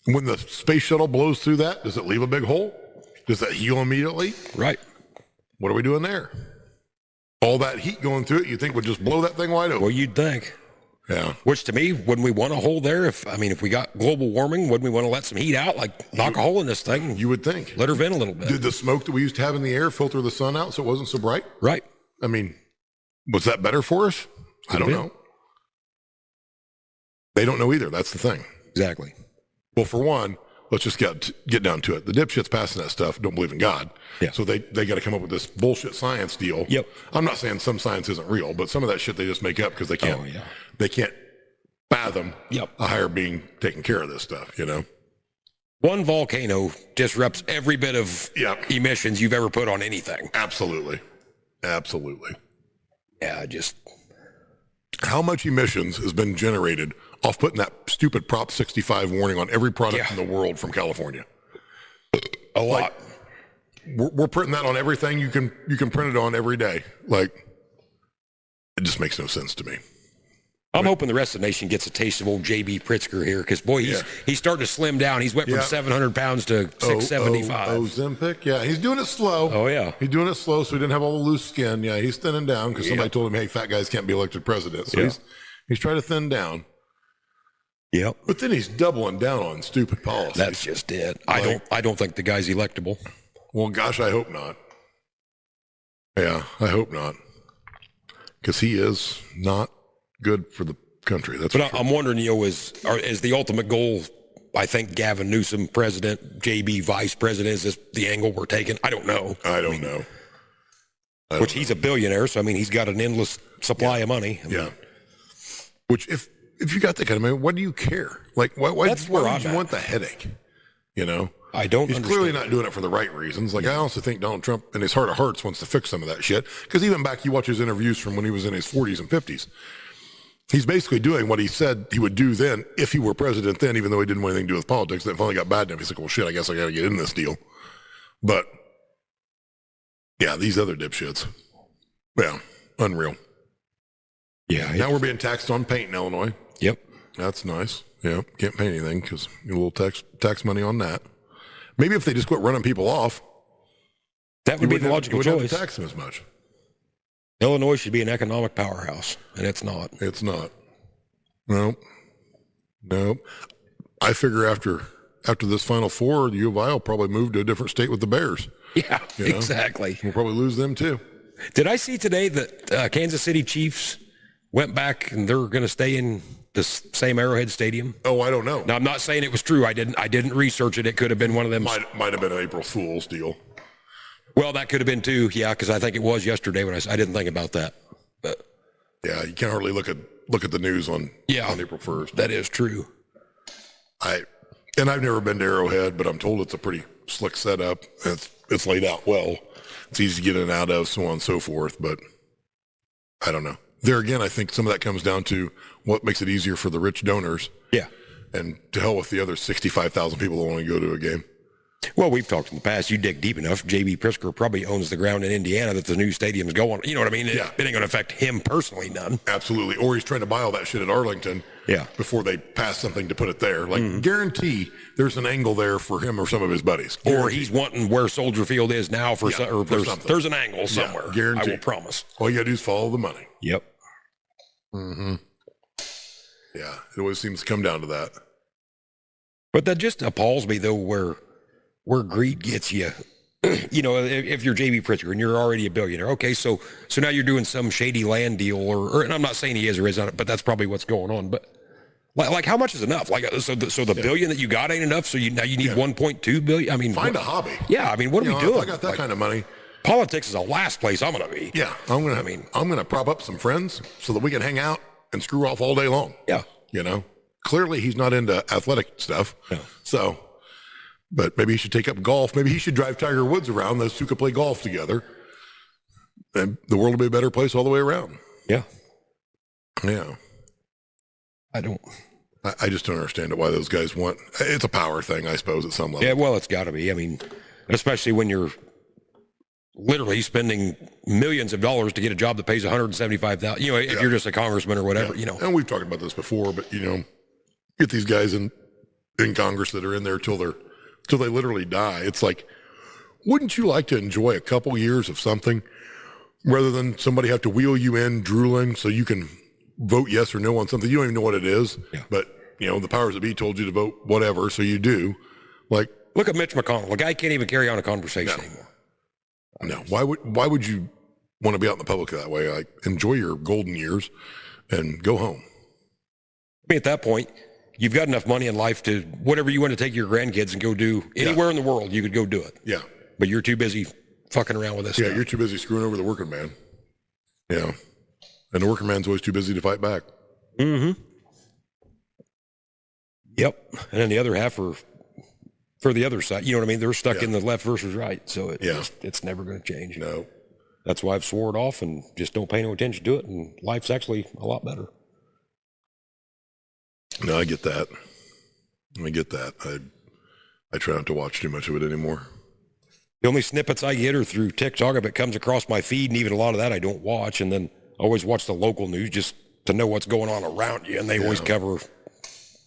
When the space shuttle blows through that, does it leave a big hole? Does that heal immediately? Right. What are we doing there? All that heat going through it, you think would just blow that thing wide open? Well, you'd think. Yeah. Which to me, wouldn't we want a hole there? If we got global warming, wouldn't we want to let some heat out? Like, knock a hole in this thing. You would think. Let her vent a little bit. Did the smoke that we used to have in the air filter the sun out so it wasn't so bright? Right. Was that better for us? I don't know. They don't know either. That's the thing. Exactly. Well, for one, let's just get down to it. The dipshits passing that stuff don't believe in God. Yeah. So they got to come up with this bullshit science deal. Yep. I'm not saying some science isn't real, but some of that shit they just make up because they can't. Oh, yeah. They can't fathom a higher being taking care of this stuff. One volcano disrupts every bit of emissions you've ever put on anything. Absolutely. Yeah, just how much emissions has been generated off putting that stupid Prop 65 warning on every product in the world from California? A lot. We're printing that on everything you can print it on every day. Like, it just makes no sense to me. I'm hoping the rest of the nation gets a taste of old J.B. Pritzker here, because, boy, he's starting to slim down. He's went from 700 pounds to 675. Ozempic? Yeah, he's doing it slow. Oh, yeah. He's doing it slow so he didn't have all the loose skin. Yeah, he's thinning down because somebody told him, hey, fat guys can't be elected president. So he's trying to thin down. Yep. But then he's doubling down on stupid policies. That's just it. I don't think the guy's electable. Well, gosh, I hope not. Yeah, I hope not. Because he is not good for the country. That's but I'm wondering, is the ultimate goal, I think, Gavin Newsom president, JB vice president? Is this the angle we're taking? I don't know. I don't know. He's a billionaire, so he's got an endless supply of money. Which if you got that kind of money, what do you care? Like, why would you want the headache? I don't. He's clearly not doing it for the right reasons. Like, I also think Donald Trump, in his heart of hearts, wants to fix some of that shit. Because even back, you watch his interviews from when he was in his 40s and 50s. He's basically doing what he said he would do then if he were president then, even though he didn't want anything to do with politics. Then finally got bad enough. He's like, well, shit, I guess I got to get in this deal. But, yeah, these other dipshits. Yeah, unreal. Yeah. Now we're being taxed on paint in Illinois. Yep. That's nice. Yeah, can't paint anything because you get a little tax money on that. Maybe if they just quit running people off, that would be the logical choice. You wouldn't have to tax them as much. Illinois should be an economic powerhouse, and it's not. It's not. Nope. I figure after this Final Four, the U of I will probably move to a different state with the Bears. Yeah, exactly. We'll probably lose them too. Did I see today that Kansas City Chiefs went back and they're going to stay in the same Arrowhead Stadium? Oh, I don't know. Now, I'm not saying it was true. I didn't research it. It could have been one of them. Might have been an April Fool's deal. Well, that could have been too, because I think it was yesterday when I didn't think about that. But yeah, you can't hardly look at look at the news on Yeah. on April 1st. That is true. I've never been to Arrowhead, but I'm told it's a pretty slick setup. It's laid out well. It's easy to get in and out of, so on and so forth. But I don't know. There again, I think some of that comes down to what makes it easier for the rich donors, Yeah. and to hell with the other 65,000 people that want to go to a game. Well, we've talked in the past. You dig deep enough, J.B. Prisker probably owns the ground in Indiana that the new stadium's going. You know what I mean? Yeah. It ain't going to affect him personally none. Absolutely. Or he's trying to buy all that shit at Arlington Yeah. before they pass something to put it there. Like, guarantee there's an angle there for him or some of his buddies. Or he's wanting where Soldier Field is now for, Yeah, or for something. there's an angle somewhere. guaranteed. I will promise. All you got to do is follow the money. Yep. Yeah. It always seems to come down to that. But that just appalls me, though, where greed gets you. You know, if you're J.B. Pritzker and you're already a billionaire, okay, so now you're doing some shady land deal, or and I'm not saying he is or isn't, but that's probably what's going on. But like how much is enough? Like, so the billion that you got ain't enough, so now you need 1.2 billion. I mean, Find a hobby. Yeah, I mean, what are we If doing? I got that kind of money, Politics is the last place I'm going to be. yeah, I'm gonna prop up some friends so that we can hang out and screw off all day long. Yeah. You know, clearly he's not into athletic stuff. No. So, but maybe he should take up golf. Maybe he should drive Tiger Woods around. Those two could play golf together, and the world will be a better place all the way around. Yeah. Yeah. I just don't understand it, why those guys want. It's a power thing, I suppose, at some level. Yeah, well, it's got to be. I mean, especially when you're literally spending millions of dollars to get a job that pays $175,000. You know, if you're just a congressman or whatever, you know. And we've talked about this before, but get these guys in Congress that are in there till they literally die. It's like, wouldn't you like to enjoy a couple years of something rather than somebody have to wheel you in drooling so you can vote yes or no on something you don't even know what it is, but the powers that be told you to vote whatever, so you do. Like, look at Mitch McConnell. The guy can't even carry on a conversation anymore. No, why would you want to be out in the public that way? Like, enjoy your golden years and go home. I mean, at that point, you've got enough money in life to whatever you want to take your grandkids and go do anywhere in the world, you could go do it. Yeah. But you're too busy fucking around with this Yeah, stuff. you're too busy screwing over the working man. Yeah. And the working man's always too busy to fight back. Mm-hmm. Yep. And then the other half are for the other side. You know what I mean? They're stuck in the left versus right. So it's never going to change. No. That's why I've swore it off and just don't pay no attention to it. And life's actually a lot better. No, I get that. I try not to watch too much of it anymore. The only snippets I get are through TikTok if it comes across my feed, and even a lot of that I don't watch. And then I always watch the local news just to know what's going on around you. And they always cover,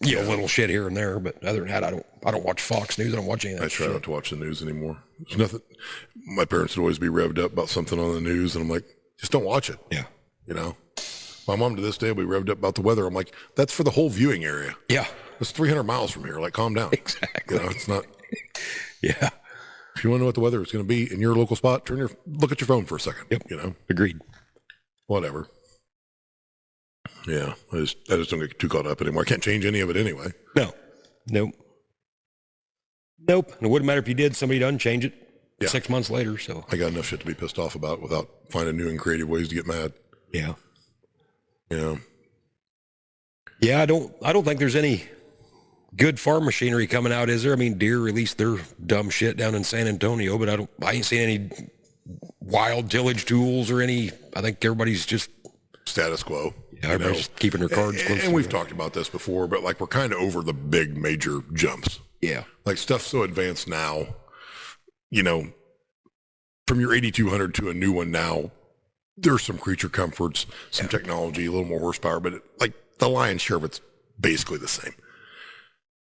little shit here and there. But other than that, I don't watch Fox News. I don't watch any of that I try shit. not to watch the news anymore. There's nothing. My parents would always be revved up about something on the news, and I'm like, just don't watch it. Yeah. My mom to this day will be revved up about the weather. I'm like, that's for the whole viewing area. Yeah. It's 300 miles from here. Like, calm down. Exactly. It's not. Yeah. If you want to know what the weather is going to be in your local spot, look at your phone for a second. Yep. Agreed. Whatever. Yeah. I just don't get too caught up anymore. I can't change any of it anyway. No. Nope. And it wouldn't matter if you did. Somebody'd unchange it 6 months later. So I got enough shit to be pissed off about without finding new and creative ways to get mad. yeah. Yeah. I don't think there's any good farm machinery coming out, is there? I mean, Deere released their dumb shit down in San Antonio, but I ain't seen any wild tillage tools or any. I think everybody's just Status quo. Yeah, everybody's keeping their cards close. And we've talked about this before, but like, we're kind of over the big major jumps. Yeah. Like, stuff's so advanced now, from your 8200 to a new one now, there's some creature comforts, some technology, a little more horsepower, but the lion's share of it's basically the same.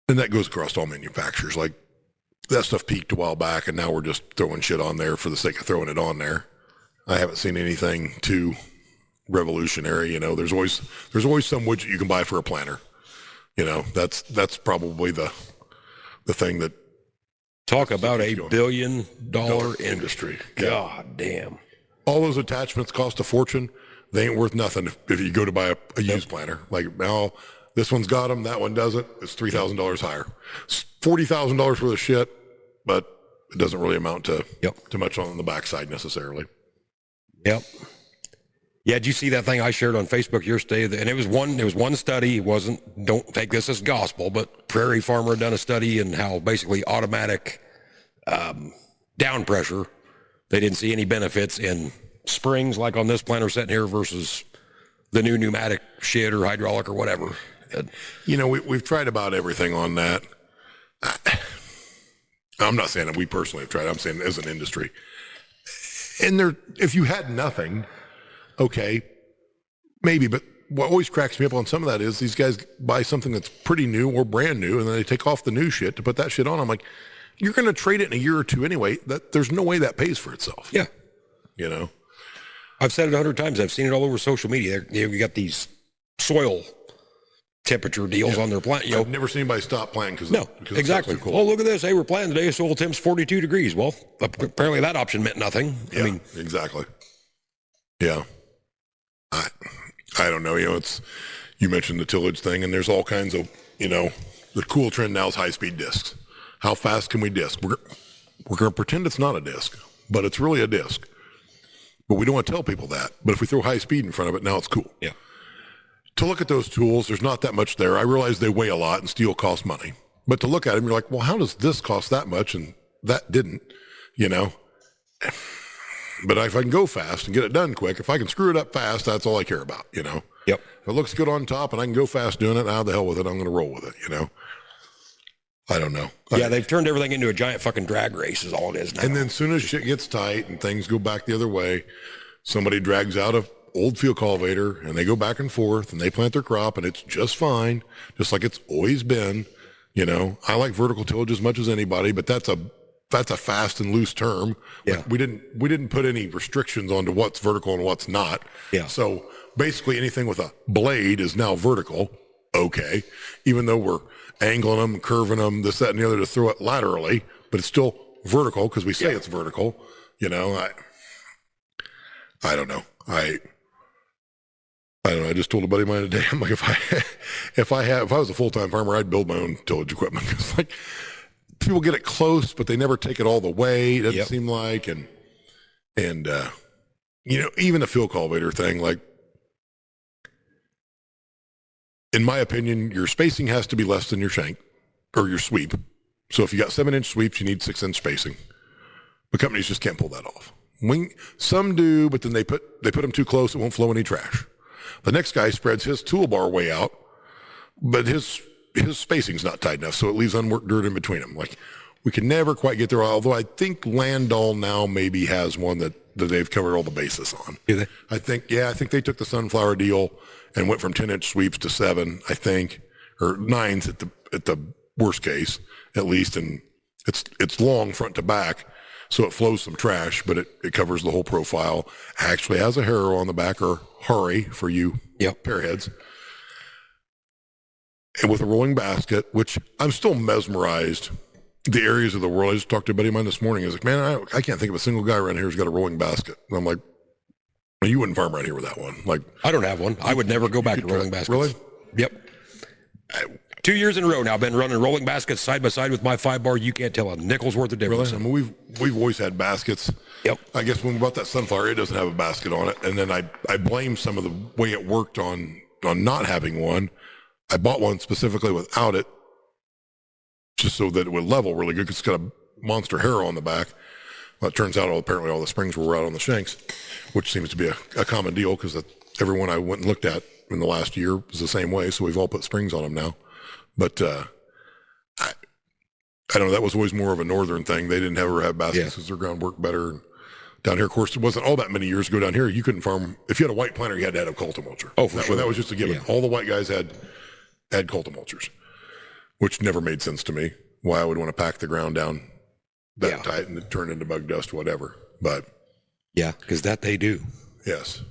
And that goes across all manufacturers. Like, that stuff peaked a while back, and now we're just throwing shit on there for the sake of throwing it on there. I haven't seen anything too revolutionary. There's always some widget you can buy for a planter. That's probably the thing that. Talk about $1 billion industry. God damn. All those attachments cost a fortune. They ain't worth nothing if you go to buy a used planter. Like, now, this one's got them, that one doesn't. It's $3,000 higher. It's $40,000 worth of shit, but it doesn't really amount to much on the backside necessarily. Yep. Yeah, did you see that thing I shared on Facebook yesterday? And it was one study. It wasn't, don't take this as gospel, but Prairie Farmer had done a study in how basically automatic down pressure, they didn't see any benefits in springs like on this planter sitting here versus the new pneumatic shit or hydraulic or whatever. You know, we've tried about everything on that. I'm not saying that we personally have tried. I'm saying as an industry. And there, if you had nothing, okay, maybe. But what always cracks me up on some of that is these guys buy something that's pretty new or brand new, and then they take off the new shit to put that shit on. I'm like, you're going to trade it in a year or two anyway. There's no way that pays for itself. Yeah. You know? I've said it 100 times. I've seen it all over social media. You got these soil temperature deals on their plant. You know, I've never seen anybody stop planting because exactly. Too cold. Oh, look at this. Hey, we're planting today. Soil temp's 42 degrees. Well, apparently that option meant nothing. Yeah, I mean, exactly. Yeah. I don't know. You know, you mentioned the tillage thing, and there's all kinds of, you know, the cool trend now is high-speed discs. How fast can we disc? We're going to pretend it's not a disc, but it's really a disc. But we don't want to tell people that. But if we throw high speed in front of it, now it's cool. Yeah. To look at those tools, there's not that much there. I realize they weigh a lot and steel costs money. But to look at them, you're like, well, how does this cost that much and that didn't, you know? But if I can go fast and get it done quick, if I can screw it up fast, that's all I care about, you know? Yep. If it looks good on top and I can go fast doing it, how the hell with it? I'm going to roll with it, you know? I don't know. Yeah, they've turned everything into a giant fucking drag race is all it is now. And then as soon as shit gets tight and things go back the other way, somebody drags out a old field cultivator and they go back and forth and they plant their crop and it's just fine, just like it's always been. You know, I like vertical tillage as much as anybody, but that's a fast and loose term. Yeah. Like we didn't put any restrictions onto what's vertical and what's not. Yeah. So basically anything with a blade is now vertical. Okay. Even though we're angling them, curving them, this, that, and the other to throw it laterally, but it's still vertical because we say it's vertical. You know, I don't know. I don't know. I just told a buddy of mine today, I'm like, if I was a full-time farmer, I'd build my own tillage equipment. It's like people get it close, but they never take it all the way. It doesn't seem like, and you know, even the field cultivator thing, like, in my opinion, your spacing has to be less than your shank or your sweep. So if you got 7-inch sweeps, you need 6-inch spacing. But companies just can't pull that off. Some do, but then they put them too close, it won't flow any trash. The next guy spreads his toolbar way out, but his spacing's not tight enough, so it leaves unworked dirt in between them. Like, we can never quite get there, although I think Landall now maybe has one that they've covered all the bases on. Do they? I think they took the sunflower deal and went from 10-inch sweeps to 7, I think, or 9s at the worst case, at least, and it's long front to back. So it flows some trash, but it covers the whole profile. Actually has a harrow on the back, or hurry for you pairheads. And with a rolling basket, which I'm still mesmerized. The areas of the world, I just talked to a buddy of mine this morning. He's like, man, I can't think of a single guy around here who's got a rolling basket. And I'm like, well, you wouldn't farm around here with that one. Like, I don't have one. I would never go back to rolling baskets. Really? Yep. 2 years in a row now, I've been running rolling baskets side by side with my 5-bar. You can't tell a nickel's worth of difference. Really? I mean, we've always had baskets. Yep. I guess when we bought that sunflower, it doesn't have a basket on it. And then I blame some of the way it worked on not having one. I bought one specifically without it, just so that it would level really good, because it's got a monster harrow on the back. Well, it turns out apparently all the springs were out on the shanks, which seems to be a common deal, because everyone I went and looked at in the last year was the same way. So we've all put springs on them now. But I don't know. That was always more of a northern thing. They didn't ever have baskets because their ground worked better. And down here, of course, it wasn't all that many years ago. Down here, you couldn't farm. If you had a white planter, you had to have cultimulcher. Oh, for sure. That was just a given. Yeah. All the white guys had cultimulchers, which never made sense to me. Why I would want to pack the ground down that tight and turn into bug dust, whatever. But yeah, because that they do. yes,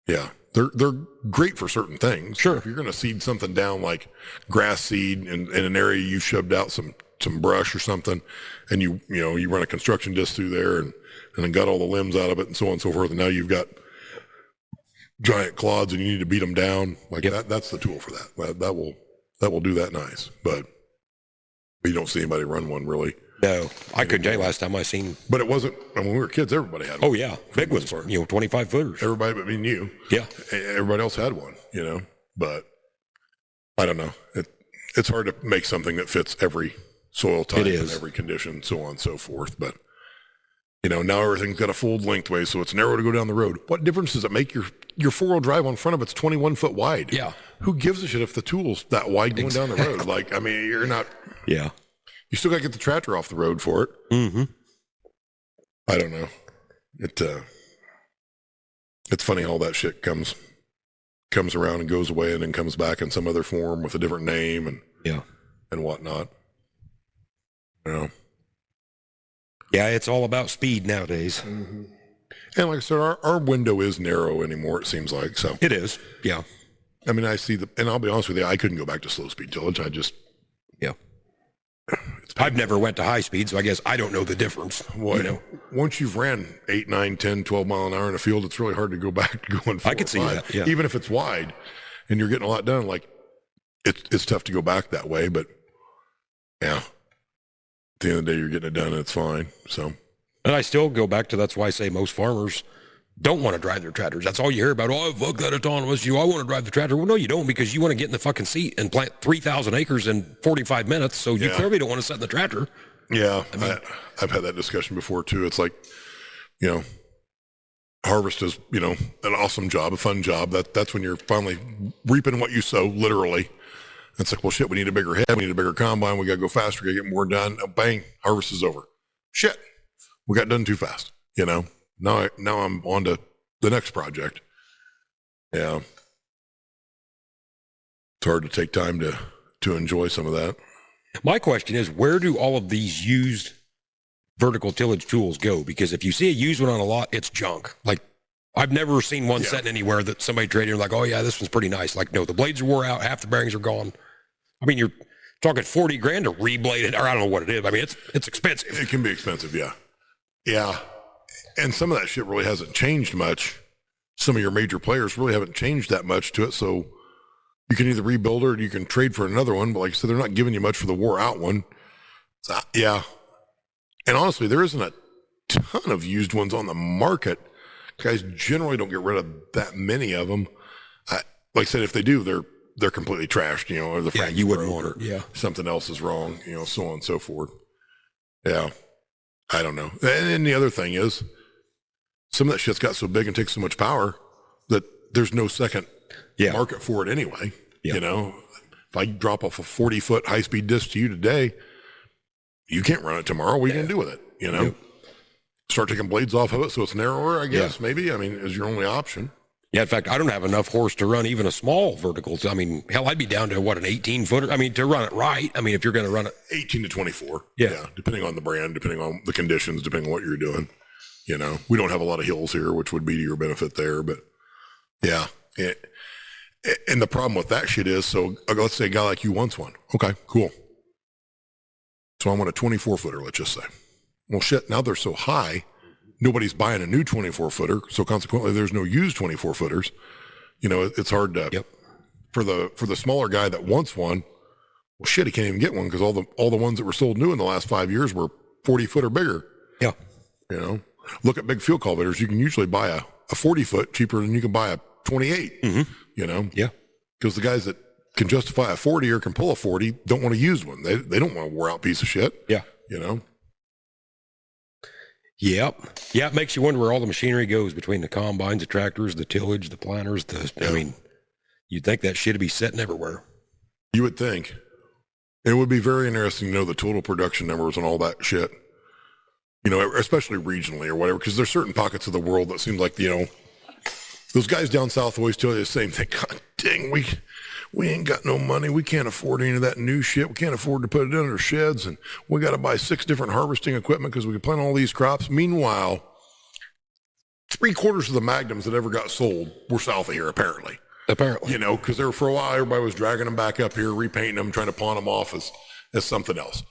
yeah. They're great for certain things. Sure. If you're going to seed something down like grass seed in an area you shoved out some brush or something, and you run a construction disc through there and then got all the limbs out of it and so on and so forth, and now you've got giant clods and you need to beat them down like that. That's the tool for that. That will do that nice. But you don't see anybody run one really. No, I couldn't tell you last time I seen. But it wasn't, when we were kids, everybody had one. Oh yeah, big ones, 25 footers. Everybody but me and you. Yeah. Everybody else had one, but I don't know. It's hard to make something that fits every soil type and every condition, so on and so forth. But, now everything's got a fold lengthways, so it's narrow to go down the road. What difference does it make? Your four-wheel drive on front of it's 21 foot wide. Yeah. Who gives a shit if the tool's that wide going down the road? You're not. Yeah. You still got to get the tractor off the road for it. Mm-hmm. I don't know. It's funny how all that shit comes around and goes away and then comes back in some other form with a different name and whatnot. Yeah, it's all about speed nowadays. Mm-hmm. And like I said, our window is narrow anymore, it seems like. So it is. Yeah. I mean, I see and I'll be honest with you, I couldn't go back to slow speed tillage. I've never went to high speed, so I guess I don't know the difference. Well, once you've ran 8, 9, 10, 12 mile an hour in a field, it's really hard to go back to going 4 I could see that, yeah. Even if it's wide and you're getting a lot done, it's tough to go back that way. But yeah, at the end of the day, you're getting it done and it's fine. So, and I still go back to, that's why I say most farmers don't want to drive their tractors. That's all you hear about. Oh, fuck that autonomous. I want to drive the tractor. Well, no, you don't, because you want to get in the fucking seat and plant 3,000 acres in 45 minutes. So you clearly don't want to sit in the tractor. Yeah. I've had that discussion before too. It's like, harvest is, an awesome job, a fun job. That's when you're finally reaping what you sow, literally. It's like, well, shit, we need a bigger head. We need a bigger combine. We got to go faster. We got to get more done. Bang, harvest is over. Shit, we got done too fast, Now I'm on to the next project. Yeah. It's hard to take time to enjoy some of that. My question is, where do all of these used vertical tillage tools go? Because if you see a used one on a lot, it's junk. Like, I've never seen one sitting anywhere that somebody traded and like, oh yeah, this one's pretty nice. Like, no, the blades are wore out, half the bearings are gone. I mean, you're talking $40,000 to reblade it, or I don't know what it is. I mean, it's expensive. It can be expensive, yeah. Yeah. And some of that shit really hasn't changed much. Some of your major players really haven't changed that much to it. So you can either rebuild it or you can trade for another one. But like I said, they're not giving you much for the wore out one. So, yeah. And honestly, there isn't a ton of used ones on the market. Guys generally don't get rid of that many of them. Like I said, if they do, they're completely trashed, or the frame you wouldn't want it. Yeah. Something else is wrong, so on and so forth. Yeah. I don't know. And then the other thing is, some of that shit's got so big and takes so much power that there's no second market for it anyway. Yeah. If I drop off a 40-foot high-speed disc to you today, you can't run it tomorrow. What are you going to do with it? Yep. Start taking blades off of it so it's narrower, I guess, maybe. I mean, is your only option. Yeah, in fact, I don't have enough horse to run even a small vertical. I mean, hell, I'd be down to, an 18-footer? I mean, to run it right. I mean, if you're going to run it. 18 to 24. Yeah. Depending on the brand, depending on the conditions, depending on what you're doing. We don't have a lot of hills here, which would be to your benefit there. But, yeah. And the problem with that shit is, so let's say a guy like you wants one. Okay, cool. So I want a 24-footer, let's just say. Well, shit, now they're so high, nobody's buying a new 24-footer, so consequently there's no used 24-footers. It's hard to for the smaller guy that wants one. Well, shit, he can't even get one because all the ones that were sold new in the last 5 years were 40-foot or bigger. Yeah. Look at big field cultivators. You can usually buy a 40-foot cheaper than you can buy a 28. Mm-hmm. Yeah. Because the guys that can justify a 40 or can pull a 40 don't want to use one. They don't want a wore out piece of shit. Yeah. Yep. Yeah, it makes you wonder where all the machinery goes between the combines, the tractors, the tillage, the planters. I mean, you'd think that shit would be sitting everywhere. You would think. It would be very interesting to know the total production numbers and all that shit. Especially regionally or whatever, because there's certain pockets of the world that seem like, those guys down south always tell you the same thing. God dang, we ain't got no money. We can't afford any of that new shit. We can't afford to put it in our sheds, and we got to buy 6 different harvesting equipment because we can plant all these crops. Meanwhile, 3/4 of the Magnums that ever got sold were south of here, apparently. Because there for a while, everybody was dragging them back up here, repainting them, trying to pawn them off as something else.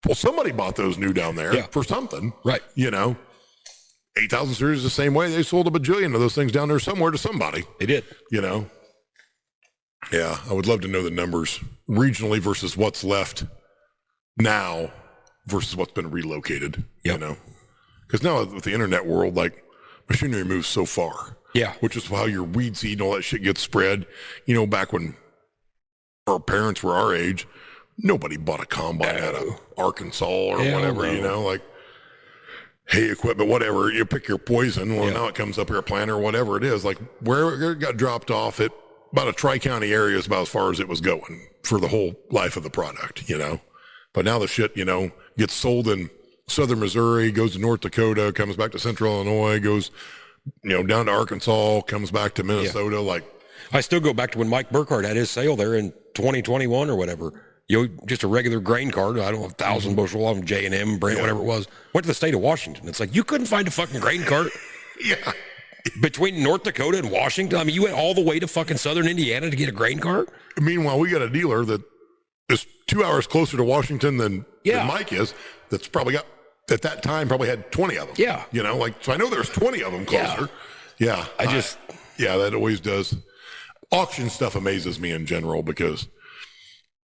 Well, somebody bought those new down there for something. Right. 8,000 series the same way. They sold a bajillion of those things down there somewhere to somebody. They did. Yeah, I would love to know the numbers regionally versus what's left now versus what's been relocated, Yep. you know? Because now with the internet world, like machinery moves so far. Yeah. Which is how your weed seed and all that shit gets spread. You know, back when our parents were our age, nobody bought a combine out of Arkansas or Hell whatever, no. you know, like hay equipment, whatever. You pick your poison. Well, now it comes up here, a planter, whatever it is. Like where it got dropped off, it about a tri-county area is about as far as it was going for the whole life of the product, you know. But now the shit, you know, gets sold in southern Missouri, goes to North Dakota, comes back to central Illinois, goes, you know, down to Arkansas, comes back to Minnesota. Like, I still go back to when Mike Burkhardt had his sale there in 2021 or whatever. You know, just a regular grain cart. I don't know, 1,000 bushel of them, J&M, Brent, whatever it was. Went to the state of Washington. It's like, you couldn't find a fucking grain cart yeah. between North Dakota and Washington. I mean, you went all the way to fucking southern Indiana to get a grain cart? Meanwhile, we got a dealer that is 2 hours closer to Washington than Mike is. That's probably got, at that time, probably had 20 of them. Yeah. You know, like, so I know there's 20 of them closer. Yeah. Yeah, that always does. Auction stuff amazes me in general because,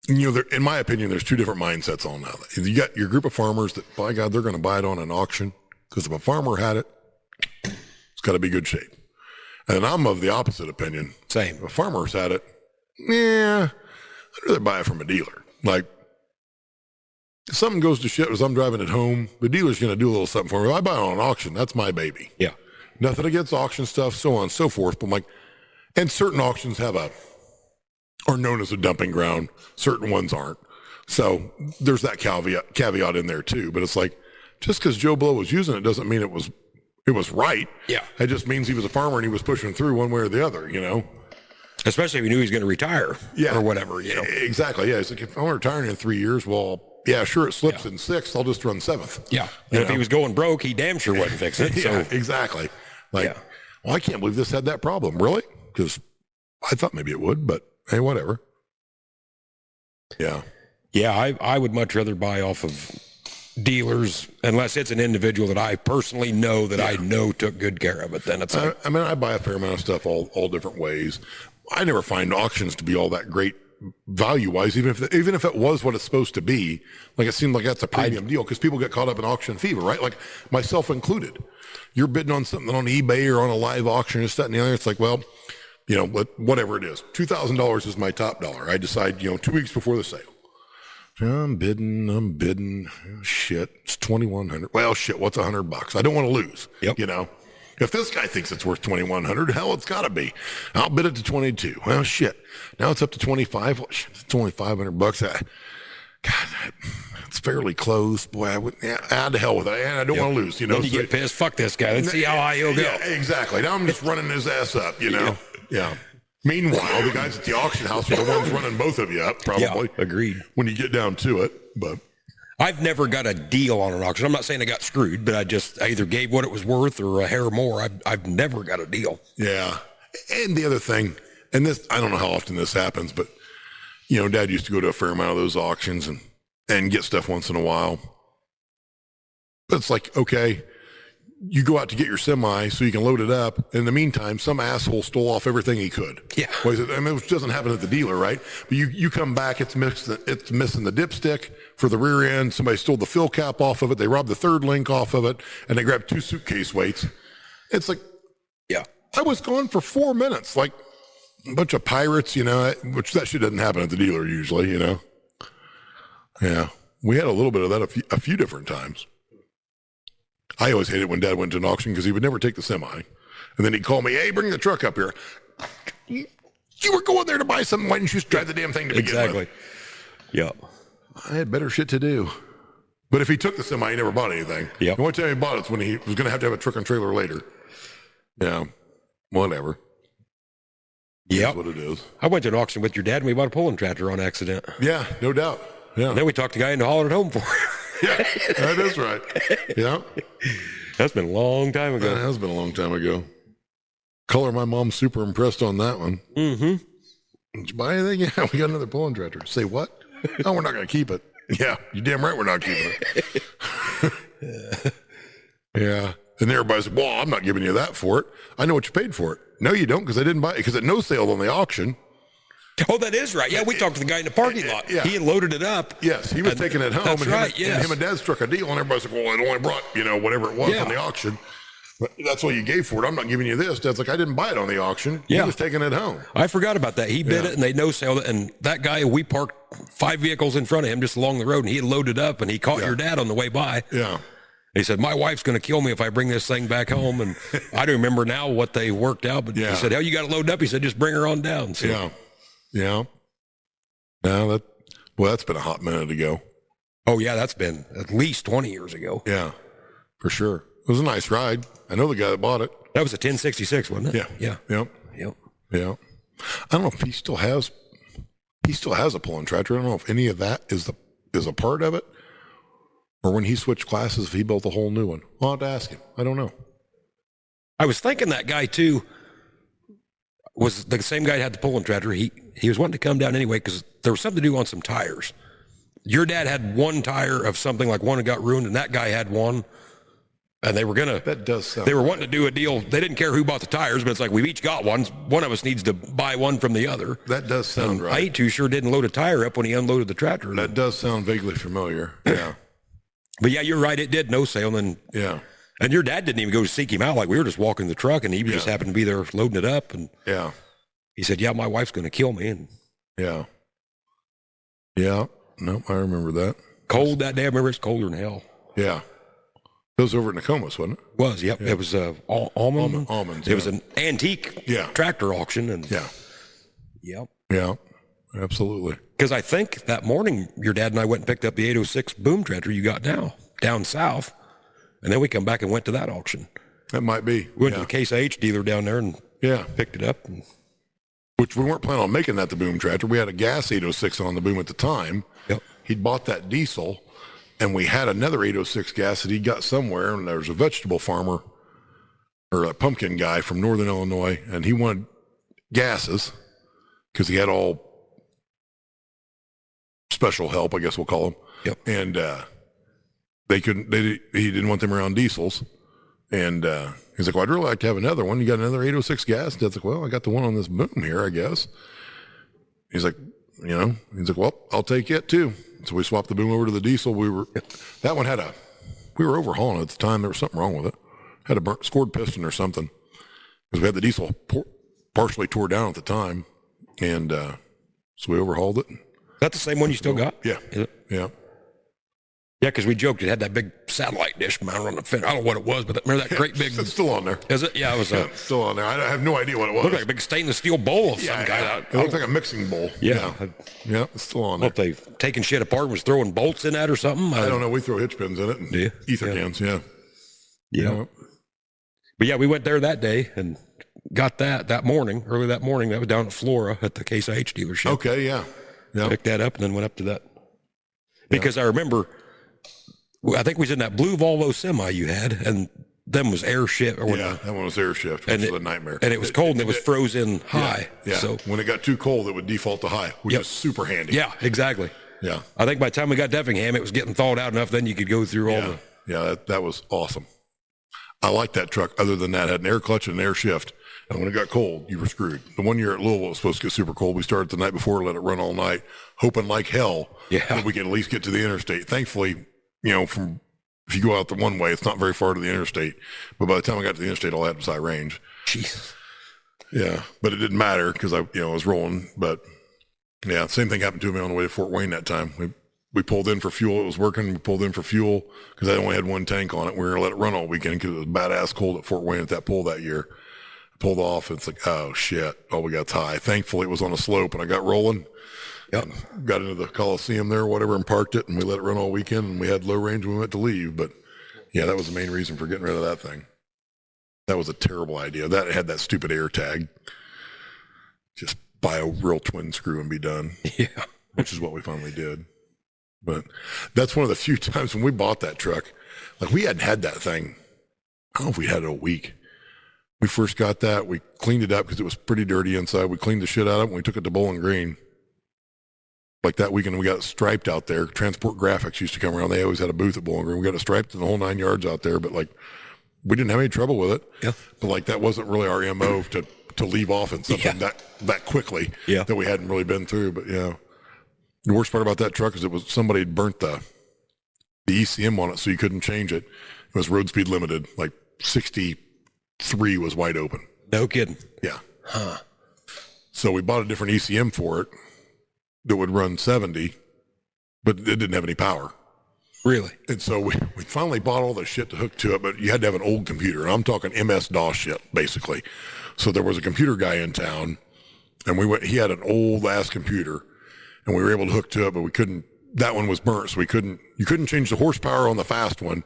you know, there, in my opinion, there's two different mindsets on that. You got your group of farmers that, by God, they're going to buy it on an auction because if a farmer had it, it's got to be good shape. And I'm of the opposite opinion. Same. If a farmer's had it, yeah, I'd rather buy it from a dealer. Like, if something goes to shit as I'm driving it home, the dealer's going to do a little something for me. If I buy it on an auction, that's my baby. Yeah. Nothing against auction stuff, so on and so forth. But I'm like, and certain auctions are known as a dumping ground. Certain ones aren't. So there's that caveat in there too. But it's like, just because Joe Blow was using it doesn't mean it was right. Yeah. It just means he was a farmer and he was pushing through one way or the other, you know? Especially if he knew he was going to retire or whatever, you know. Exactly. Yeah. It's like, if I'm retiring in 3 years, well, yeah, sure, it slips in sixth. I'll just run seventh. Yeah. And if he was going broke, he damn sure wasn't fixing it. Yeah, So exactly. Like, well, I can't believe this had that problem. Really? Because I thought maybe it would, but hey, whatever. Yeah. yeah, I would much rather buy off of dealers unless it's an individual that I personally know that I know took good care of it. Then it's like, I mean, I buy a fair amount of stuff all different ways. I never find auctions to be all that great value wise, even if it was what it's supposed to be. Like, it seemed like that's a premium deal because people get caught up in auction fever, right? Like myself included. You're bidding on something on eBay or on a live auction and stuff and the other. It's like, well, you know, whatever it is, $2,000 is my top dollar. I decide, you know, 2 weeks before the sale. I'm bidding. Oh, shit, it's $2,100. Well, shit, what's $100? I don't want to lose. Yep. You know, if this guy thinks it's worth $2,100, hell, it's got to be. I'll bid it to 22. Well, shit, now it's up to 25. Well, shit, it's only $500. God, it's fairly close. Boy, I would. Yeah, to hell with it. And I don't want to lose. You know, then you get pissed. Fuck this guy. Let's see how high he'll go. Yeah, exactly. Now I'm just running his ass up. You know. Yeah. Meanwhile, the guys at the auction house are the ones running both of you up, probably. Yeah, agreed. When you get down to it, but I've never got a deal on an auction. I'm not saying I got screwed, but I either gave what it was worth or a hair more. I've never got a deal. yeah. And the other thing, and this, I don't know how often this happens, but you know, Dad used to go to a fair amount of those auctions and get stuff once in a while. But it's like, okay, you go out to get your semi so you can load it up. In the meantime, some asshole stole off everything he could. Yeah. Well, I mean, it doesn't happen at the dealer, right? But you come back, it's missing the dipstick for the rear end. Somebody stole the fill cap off of it. They robbed the third link off of it, and they grabbed 2 suitcase weights. It's like, Yeah. I was gone for 4 minutes, like a bunch of pirates, you know, which that shit doesn't happen at the dealer usually, you know? Yeah. We had a little bit of that a few different times. I always hated when Dad went to an auction because he would never take the semi. And then he'd call me, hey, bring the truck up here. You were going there to buy something. Why didn't you just drive the damn thing to begin with? Yeah. I had better shit to do. But if he took the semi, he never bought anything. Yep. The only time he bought it's when he was going to have a truck and trailer later. Yeah. Whatever. Yeah. That's what it is. I went to an auction with your dad and we bought a pulling tractor on accident. Yeah, no doubt. Yeah. And then we talked the guy into hauling it home for it. Yeah, that is right. Yeah. That's been a long time That ago. has been a long time ago. Color, my mom's super impressed on that one. Mm-hmm. Did you buy anything? Yeah, we got another pulling tractor. Say what? No, we're not going to keep it. Yeah, you damn right we're not keeping it. Yeah. And everybody's, well, I'm not giving you that for it. I know what you paid for it. No, you don't, because I didn't buy it, because it no sale on the auction. Oh, that is right. Yeah, we talked to the guy in the parking lot. Yeah. He had loaded it up. Yes, he was taking it home. That's and right, him, and him and Dad struck a deal, and everybody's like, well, it only brought, whatever it was Yeah. on the auction. But that's what you gave for it. I'm not giving you this. Dad's like, I didn't buy it on the auction. Yeah. He was taking it home. I forgot about that. He bid it, and they no-sailed it. And that guy, we parked 5 vehicles in front of him just along the road, and he had loaded up, and he caught your dad on the way by. Yeah. He said, my wife's going to kill me if I bring this thing back home. And I don't remember now what they worked out, but he said, hell, you got it loaded up. He said, just bring her on down. So, Yeah. Yeah. No, that's been a hot minute ago. oh, yeah, that's been at least 20 years ago. Yeah, for sure. It was a nice ride. I know the guy that bought it. That was a 1066, wasn't it? Yeah. Yeah. Yep. Yep. Yeah. I don't know if he still has a pulling tractor. I don't know if any of that is a part of it, or when he switched classes, if he built a whole new one. I'll have to ask him. I don't know. I was thinking that guy, too, was the same guy that had the pulling tractor. He was wanting to come down anyway because there was something to do on some tires. Your dad had one tire of something, like one that got ruined, and that guy had one. And they were That does sound. they were wanting to do a deal. They didn't care who bought the tires, but it's like we've each got one. One of us needs to buy one from the other. That does sound I right. ain't too sure didn't load a tire up when he unloaded the tractor. That does sound vaguely familiar. Yeah. But yeah, you're right. It did no sale. And Yeah. and your dad didn't even go to seek him out. Like we were just walking the truck, and he just happened to be there loading it up. And Yeah. he said, "Yeah, my wife's going to kill me." And Yeah. Yeah. No, I remember that. cold that day. I remember it's colder than hell. Yeah. It was over at Nokomis, wasn't it? Was yep. It was almond. Almonds. It was an antique tractor auction. And Yeah. yep. Yeah. Absolutely. Because I think that morning your dad and I went and picked up the 806 boom tractor you got now down south, and then we come back and went to that auction. That might be. We went to the Case IH dealer down there and Yeah. picked it up. And, Which we weren't planning on making that the boom tractor. We had a gas 806 on the boom at the time. yep. He'd bought that diesel, and we had another 806 gas that he got somewhere, and there was a vegetable farmer or a pumpkin guy from Northern Illinois, and he wanted gases because he had all special help, I guess we'll call them. Yep. And he didn't want them around diesels. And he's like, well, I'd really like to have another one. You got another 806 gas? And Dad's like, well, I got the one on this boom here, I guess. He's like, well, I'll take it too. So we swapped the boom over to the diesel. We were overhauling it at the time. There was something wrong with it. Had a scored piston or something. Because we had the diesel partially tore down at the time. And so we overhauled it. Is that the same one you still got? Yeah. Is it? Yeah. Yeah, because we joked it had that big satellite dish mounted on the fence. I don't know what it was, but remember that great big. It's still on there. Is it? Yeah, it was Yeah, it's still on there. I have no idea what it was. looked like a big stainless steel bowl of some kind. It looked like a mixing bowl. Yeah. Yeah, it's still on Well, there. if they taking shit apart and was throwing bolts in that or something. I don't know. We throw hitch pins in it and Do you? ether cans. Yeah. Yeah. But yeah, we went there that day and got that morning, early that morning. That was down at Flora at the Case IH dealership. Okay. Yeah. Yeah. Picked that up and then went up to that. Because I remember, I think we was in that blue Volvo semi you had, and them was air shift or Yeah. That one was air shift, which was a nightmare. and it was cold and it was frozen high. Yeah. So when it got too cold, it would default to high, which Yep. is super handy. yeah, exactly. Yeah. I think by the time we got to Effingham, it was getting thawed out enough. Then you could go through all the. Yeah. That was awesome. I liked that truck. Other than that, it had an air clutch and an air shift. And when it got cold, you were screwed. The one year at Louisville, it was supposed to get super cold. We started the night before, let it run all night, hoping like hell that we could at least get to the interstate. Thankfully, from if you go out the one way, it's not very far to the interstate. But by the time I got to the interstate, all I had was high range. Jeez. Yeah, but it didn't matter because I was rolling. But yeah, same thing happened to me on the way to Fort Wayne that time. We pulled in for fuel. It was working. We pulled in for fuel because I only had one tank on it. We were going to let it run all weekend because it was badass cold at Fort Wayne at that pull that year. I pulled off. And it's like, oh, shit. Oh, we got high. Thankfully, it was on a slope, and I got rolling. Yep. Got into the Coliseum there or whatever and parked it, and we let it run all weekend, and we had low range when we went to leave. But, yeah, that was the main reason for getting rid of that thing. That was a terrible idea. That had that stupid air tag. Just buy a real twin screw and be done. Yeah. Which is what we finally did. But that's one of the few times when we bought that truck, like we hadn't had that thing. I don't know if we had it a week. We first got that. We cleaned it up because it was pretty dirty inside. We cleaned the shit out of it and we took it to Bowling Green. Like that weekend, we got it striped out there. Transport Graphics used to come around. They always had a booth at Bowling Green. We got it striped in the whole 9 yards out there, but like we didn't have any trouble with it. Yeah. But like that wasn't really our MO to to leave off in something that quickly that we hadn't really been through. But yeah, the worst part about that truck is it was somebody had burnt the ECM on it, so you couldn't change it. It was road speed limited, like 63 was wide open. No kidding. Yeah. So we bought a different ECM for it that would run 70, but it didn't have any power. Really? And so we finally bought all the shit to hook to it, but you had to have an old computer. And I'm talking MS-DOS shit, basically. So there was a computer guy in town, and he had an old-ass computer, and we were able to hook to it, but we couldn't. That one was burnt, so you couldn't change the horsepower on the fast one,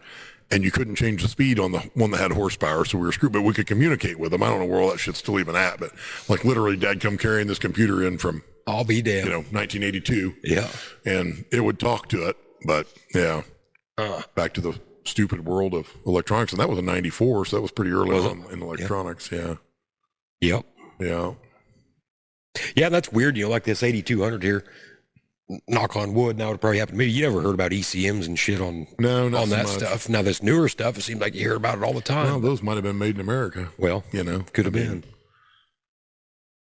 and you couldn't change the speed on the one that had horsepower, so we were screwed. But we could communicate with them. I don't know where all that shit's still even at, but like literally, Dad come carrying this computer in from, I'll be damned. 1982. Yeah. And it would talk to it, but yeah, back to the stupid world of electronics, and that was in '94, so that was pretty early on in electronics. Yeah. Yep. Yeah. Yeah, that's weird. Like this 8200 here. Knock on wood, now it probably happened to me. You never heard about ECMs and shit on not so that much. stuff. Now this newer stuff, it seems like you hear about it all the time. Well, those might have been made in America. Well, could have been.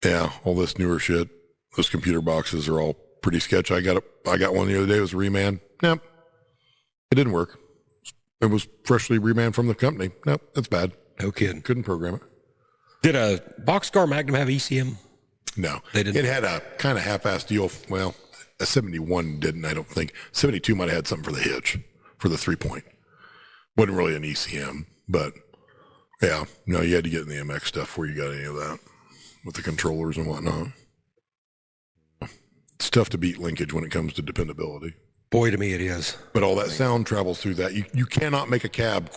Yeah, all this newer shit. Those computer boxes are all pretty sketch. I got one the other day. It was a reman. Nope, it didn't work. It was freshly reman from the company. Nope, that's bad. No kidding. Couldn't program it. Did a Boxcar Magnum have ECM? No, they didn't. It had a kind of half-assed deal. Well, a 71 didn't, I don't think. 72 might have had something for the hitch, for the 3-point. Wasn't really an ECM, but yeah, no, you had to get in the MX stuff before you got any of that with the controllers and whatnot. It's tough to beat linkage when it comes to dependability. Boy, to me it is. But all that sound travels through that. You cannot make a cab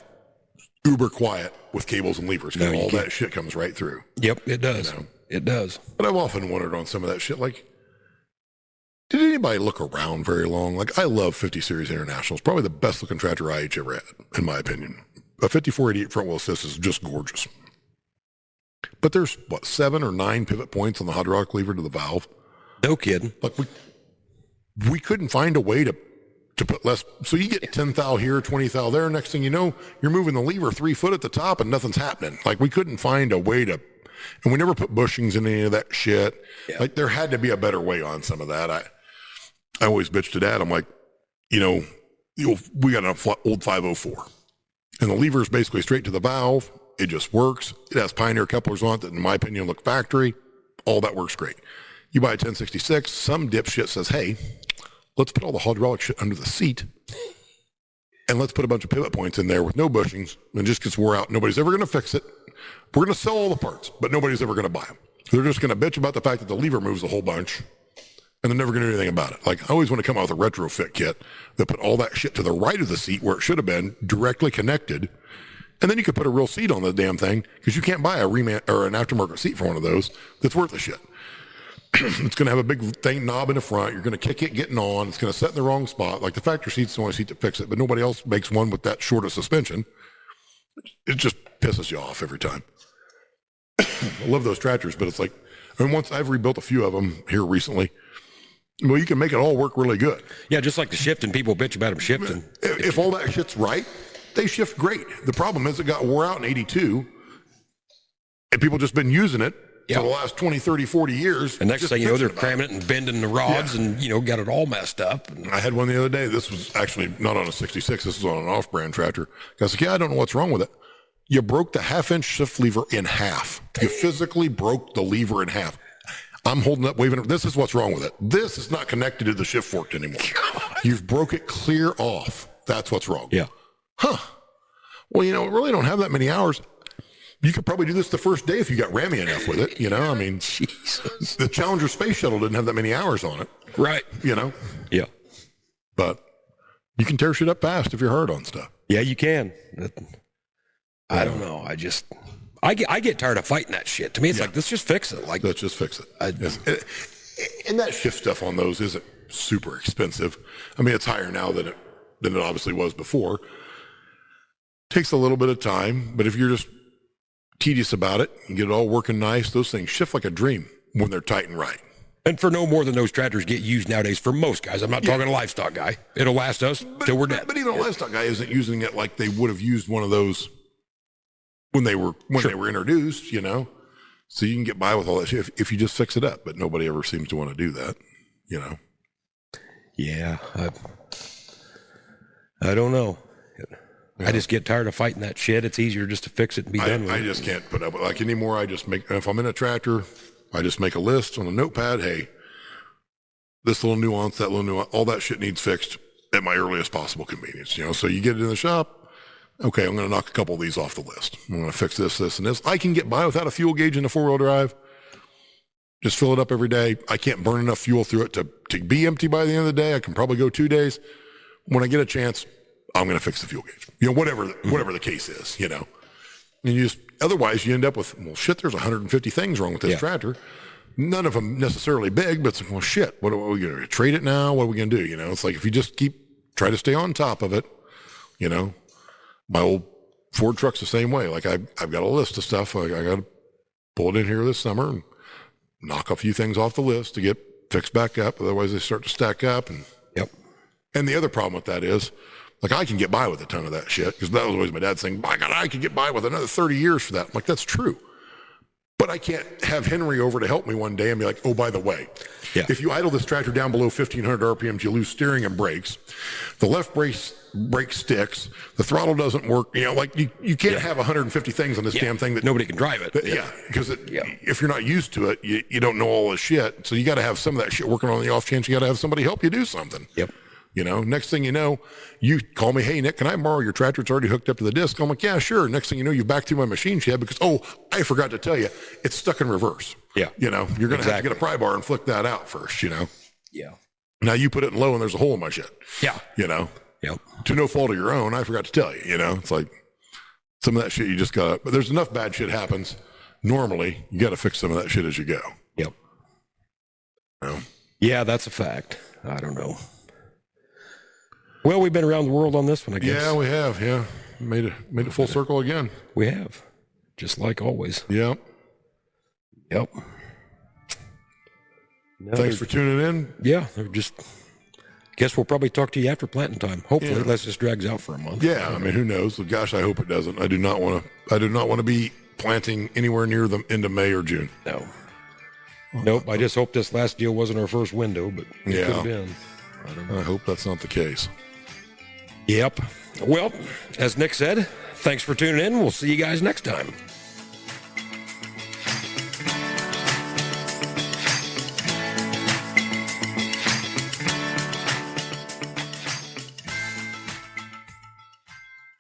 uber quiet with cables and levers. No, all that shit comes right through. Yep, it does. It does. But I've often wondered on some of that shit, like, did anybody look around very long? Like, I love 50 Series Internationals. Probably the best looking tractor IH ever had, in my opinion. A 5488 front wheel assist is just gorgeous. But there's, 7 or 9 pivot points on the hydraulic lever to the valve. No kidding. Like, we couldn't find a way to put less. So you get 10 thou here, 20 thou there. Next thing you know, you're moving the lever 3 foot at the top and nothing's happening. Like, we couldn't find a way to, and we never put bushings in any of that shit. Yeah. Like, there had to be a better way on some of that. I always bitch to Dad. I'm like, we got an old 504, and the lever is basically straight to the valve. It just works. It has Pioneer couplers on it that, in my opinion, look factory. All that works great. You buy a 1066, some dipshit says, hey, let's put all the hydraulic shit under the seat, and let's put a bunch of pivot points in there with no bushings, and it just gets wore out. Nobody's ever going to fix it. We're going to sell all the parts, but nobody's ever going to buy them. They're just going to bitch about the fact that the lever moves a whole bunch, and they're never going to do anything about it. Like, I always want to come out with a retrofit kit that put all that shit to the right of the seat where it should have been, directly connected, and then you could put a real seat on the damn thing, because you can't buy a reman or an aftermarket seat for one of those that's worth the shit. It's going to have a big thing knob in the front. You're going to kick it getting on. It's going to set in the wrong spot. Like, the factory seat's the only seat to fix it, but nobody else makes one with that short of suspension. It just pisses you off every time. I love those tractors, but it's like, once I've rebuilt a few of them here recently, well, you can make it all work really good. Yeah, just like the shifting. People bitch about them shifting. If all that shit's right, they shift great. The problem is it got wore out in 82, and people just been using it for the last 20, 30, 40 years. And next thing you know, they're cramming it and bending the rods and, got it all messed up. I had one the other day. This was actually not on a 66. This was on an off-brand tractor. I was like, I don't know what's wrong with it. You broke the half-inch shift lever in half. You physically broke the lever in half. I'm holding up, waving. This is what's wrong with it. This is not connected to the shift fork anymore. You've broke it clear off. That's what's wrong. Yeah. Huh. Well, we really don't have that many hours. You could probably do this the first day if you got rammy enough with it. I mean, Jesus. The Challenger space shuttle didn't have that many hours on it. Right. Yeah. But you can tear shit up fast if you're hard on stuff. Yeah, you can. I don't know. I get tired of fighting that shit. To me, it's like, let's just fix it. Like, let's just fix it. And that shift stuff on those isn't super expensive. I mean, it's higher now than it obviously was before. Takes a little bit of time, but if you're just tedious about it and get it all working nice, those things shift like a dream when they're tight and right. And for no more than those tractors get used nowadays for most guys. I'm not talking a livestock guy. It'll last us till we're dead. But even a livestock guy isn't using it like they would have used one of those when they were introduced, So you can get by with all that shit if you just fix it up, but nobody ever seems to want to do that, you know? Yeah. I don't know. Yeah. I just get tired of fighting that shit. It's easier just to fix it and be done with I it. just can't put up with like anymore. I just make, if I'm in a tractor, I just make a list on a notepad. Hey, this little nuance, that little nuance, all that shit needs fixed at my earliest possible convenience, you know? So you get it in the shop. Okay, I'm going to knock a couple of these off the list. I'm going to fix this, this, and this. I can get by without a fuel gauge in a 4-wheel drive. Just fill it up every day. I can't burn enough fuel through it to be empty by the end of the day. I can probably go 2 days. When I get a chance, I'm going to fix the fuel gauge. You know, whatever the case is, you know. And you just, otherwise you end up with, well, shit, there's 150 things wrong with this tractor. None of them necessarily big, but it's like, well, shit, what are we going to trade it now? What are we going to do? You know, it's like if you just try to stay on top of it, you know. My old Ford truck's the same way. Like I've got a list of stuff. I got to pull it in here this summer and knock a few things off the list to get fixed back up. Otherwise they start to stack up. And the other problem with that is, like, I can get by with a ton of that shit because that was always my dad's thing. By God, I could get by with another 30 years for that. I'm like, that's true. But I can't have Henry over to help me one day and be like, oh, by the way, if you idle this tractor down below 1,500 RPMs, you lose steering and brakes. The left brake sticks. The throttle doesn't work. You know, like you can't have 150 things on this damn thing that nobody can drive it. Because if you're not used to it, you don't know all this shit. So you got to have some of that shit working on the off chance. You got to have somebody help you do something. You know, next thing you know, you call me, hey, Nick, can I borrow your tractor? It's already hooked up to the disc. I'm like, yeah, sure. Next thing you know, you back through my machine shed because, oh, I forgot to tell you, it's stuck in reverse. You know, you're going to have to get a pry bar and flick that out first, you know? Now you put it in low and there's a hole in my shed. You know? To no fault of your own, I forgot to tell you, you know? It's like some of that shit you just got to, but there's enough bad shit happens. Normally, you got to fix some of that shit as you go. You know? Yeah, that's a fact. I don't know. Well, we've been around the world on this one, I guess. Yeah, we have. Yeah. Made it full circle again. We have. Just like always. No, Thanks for tuning in. Yeah. Guess we'll probably talk to you after planting time. Hopefully, unless this drags out for a month. Yeah. I mean, who knows? Gosh, I hope it doesn't. I do not want to be planting anywhere near the end of May or June. No. Nope. I just hope this last deal wasn't our first window, but it could have been. I don't know. I hope that's not the case. Well, as Nick said, thanks for tuning in. We'll see you guys next time.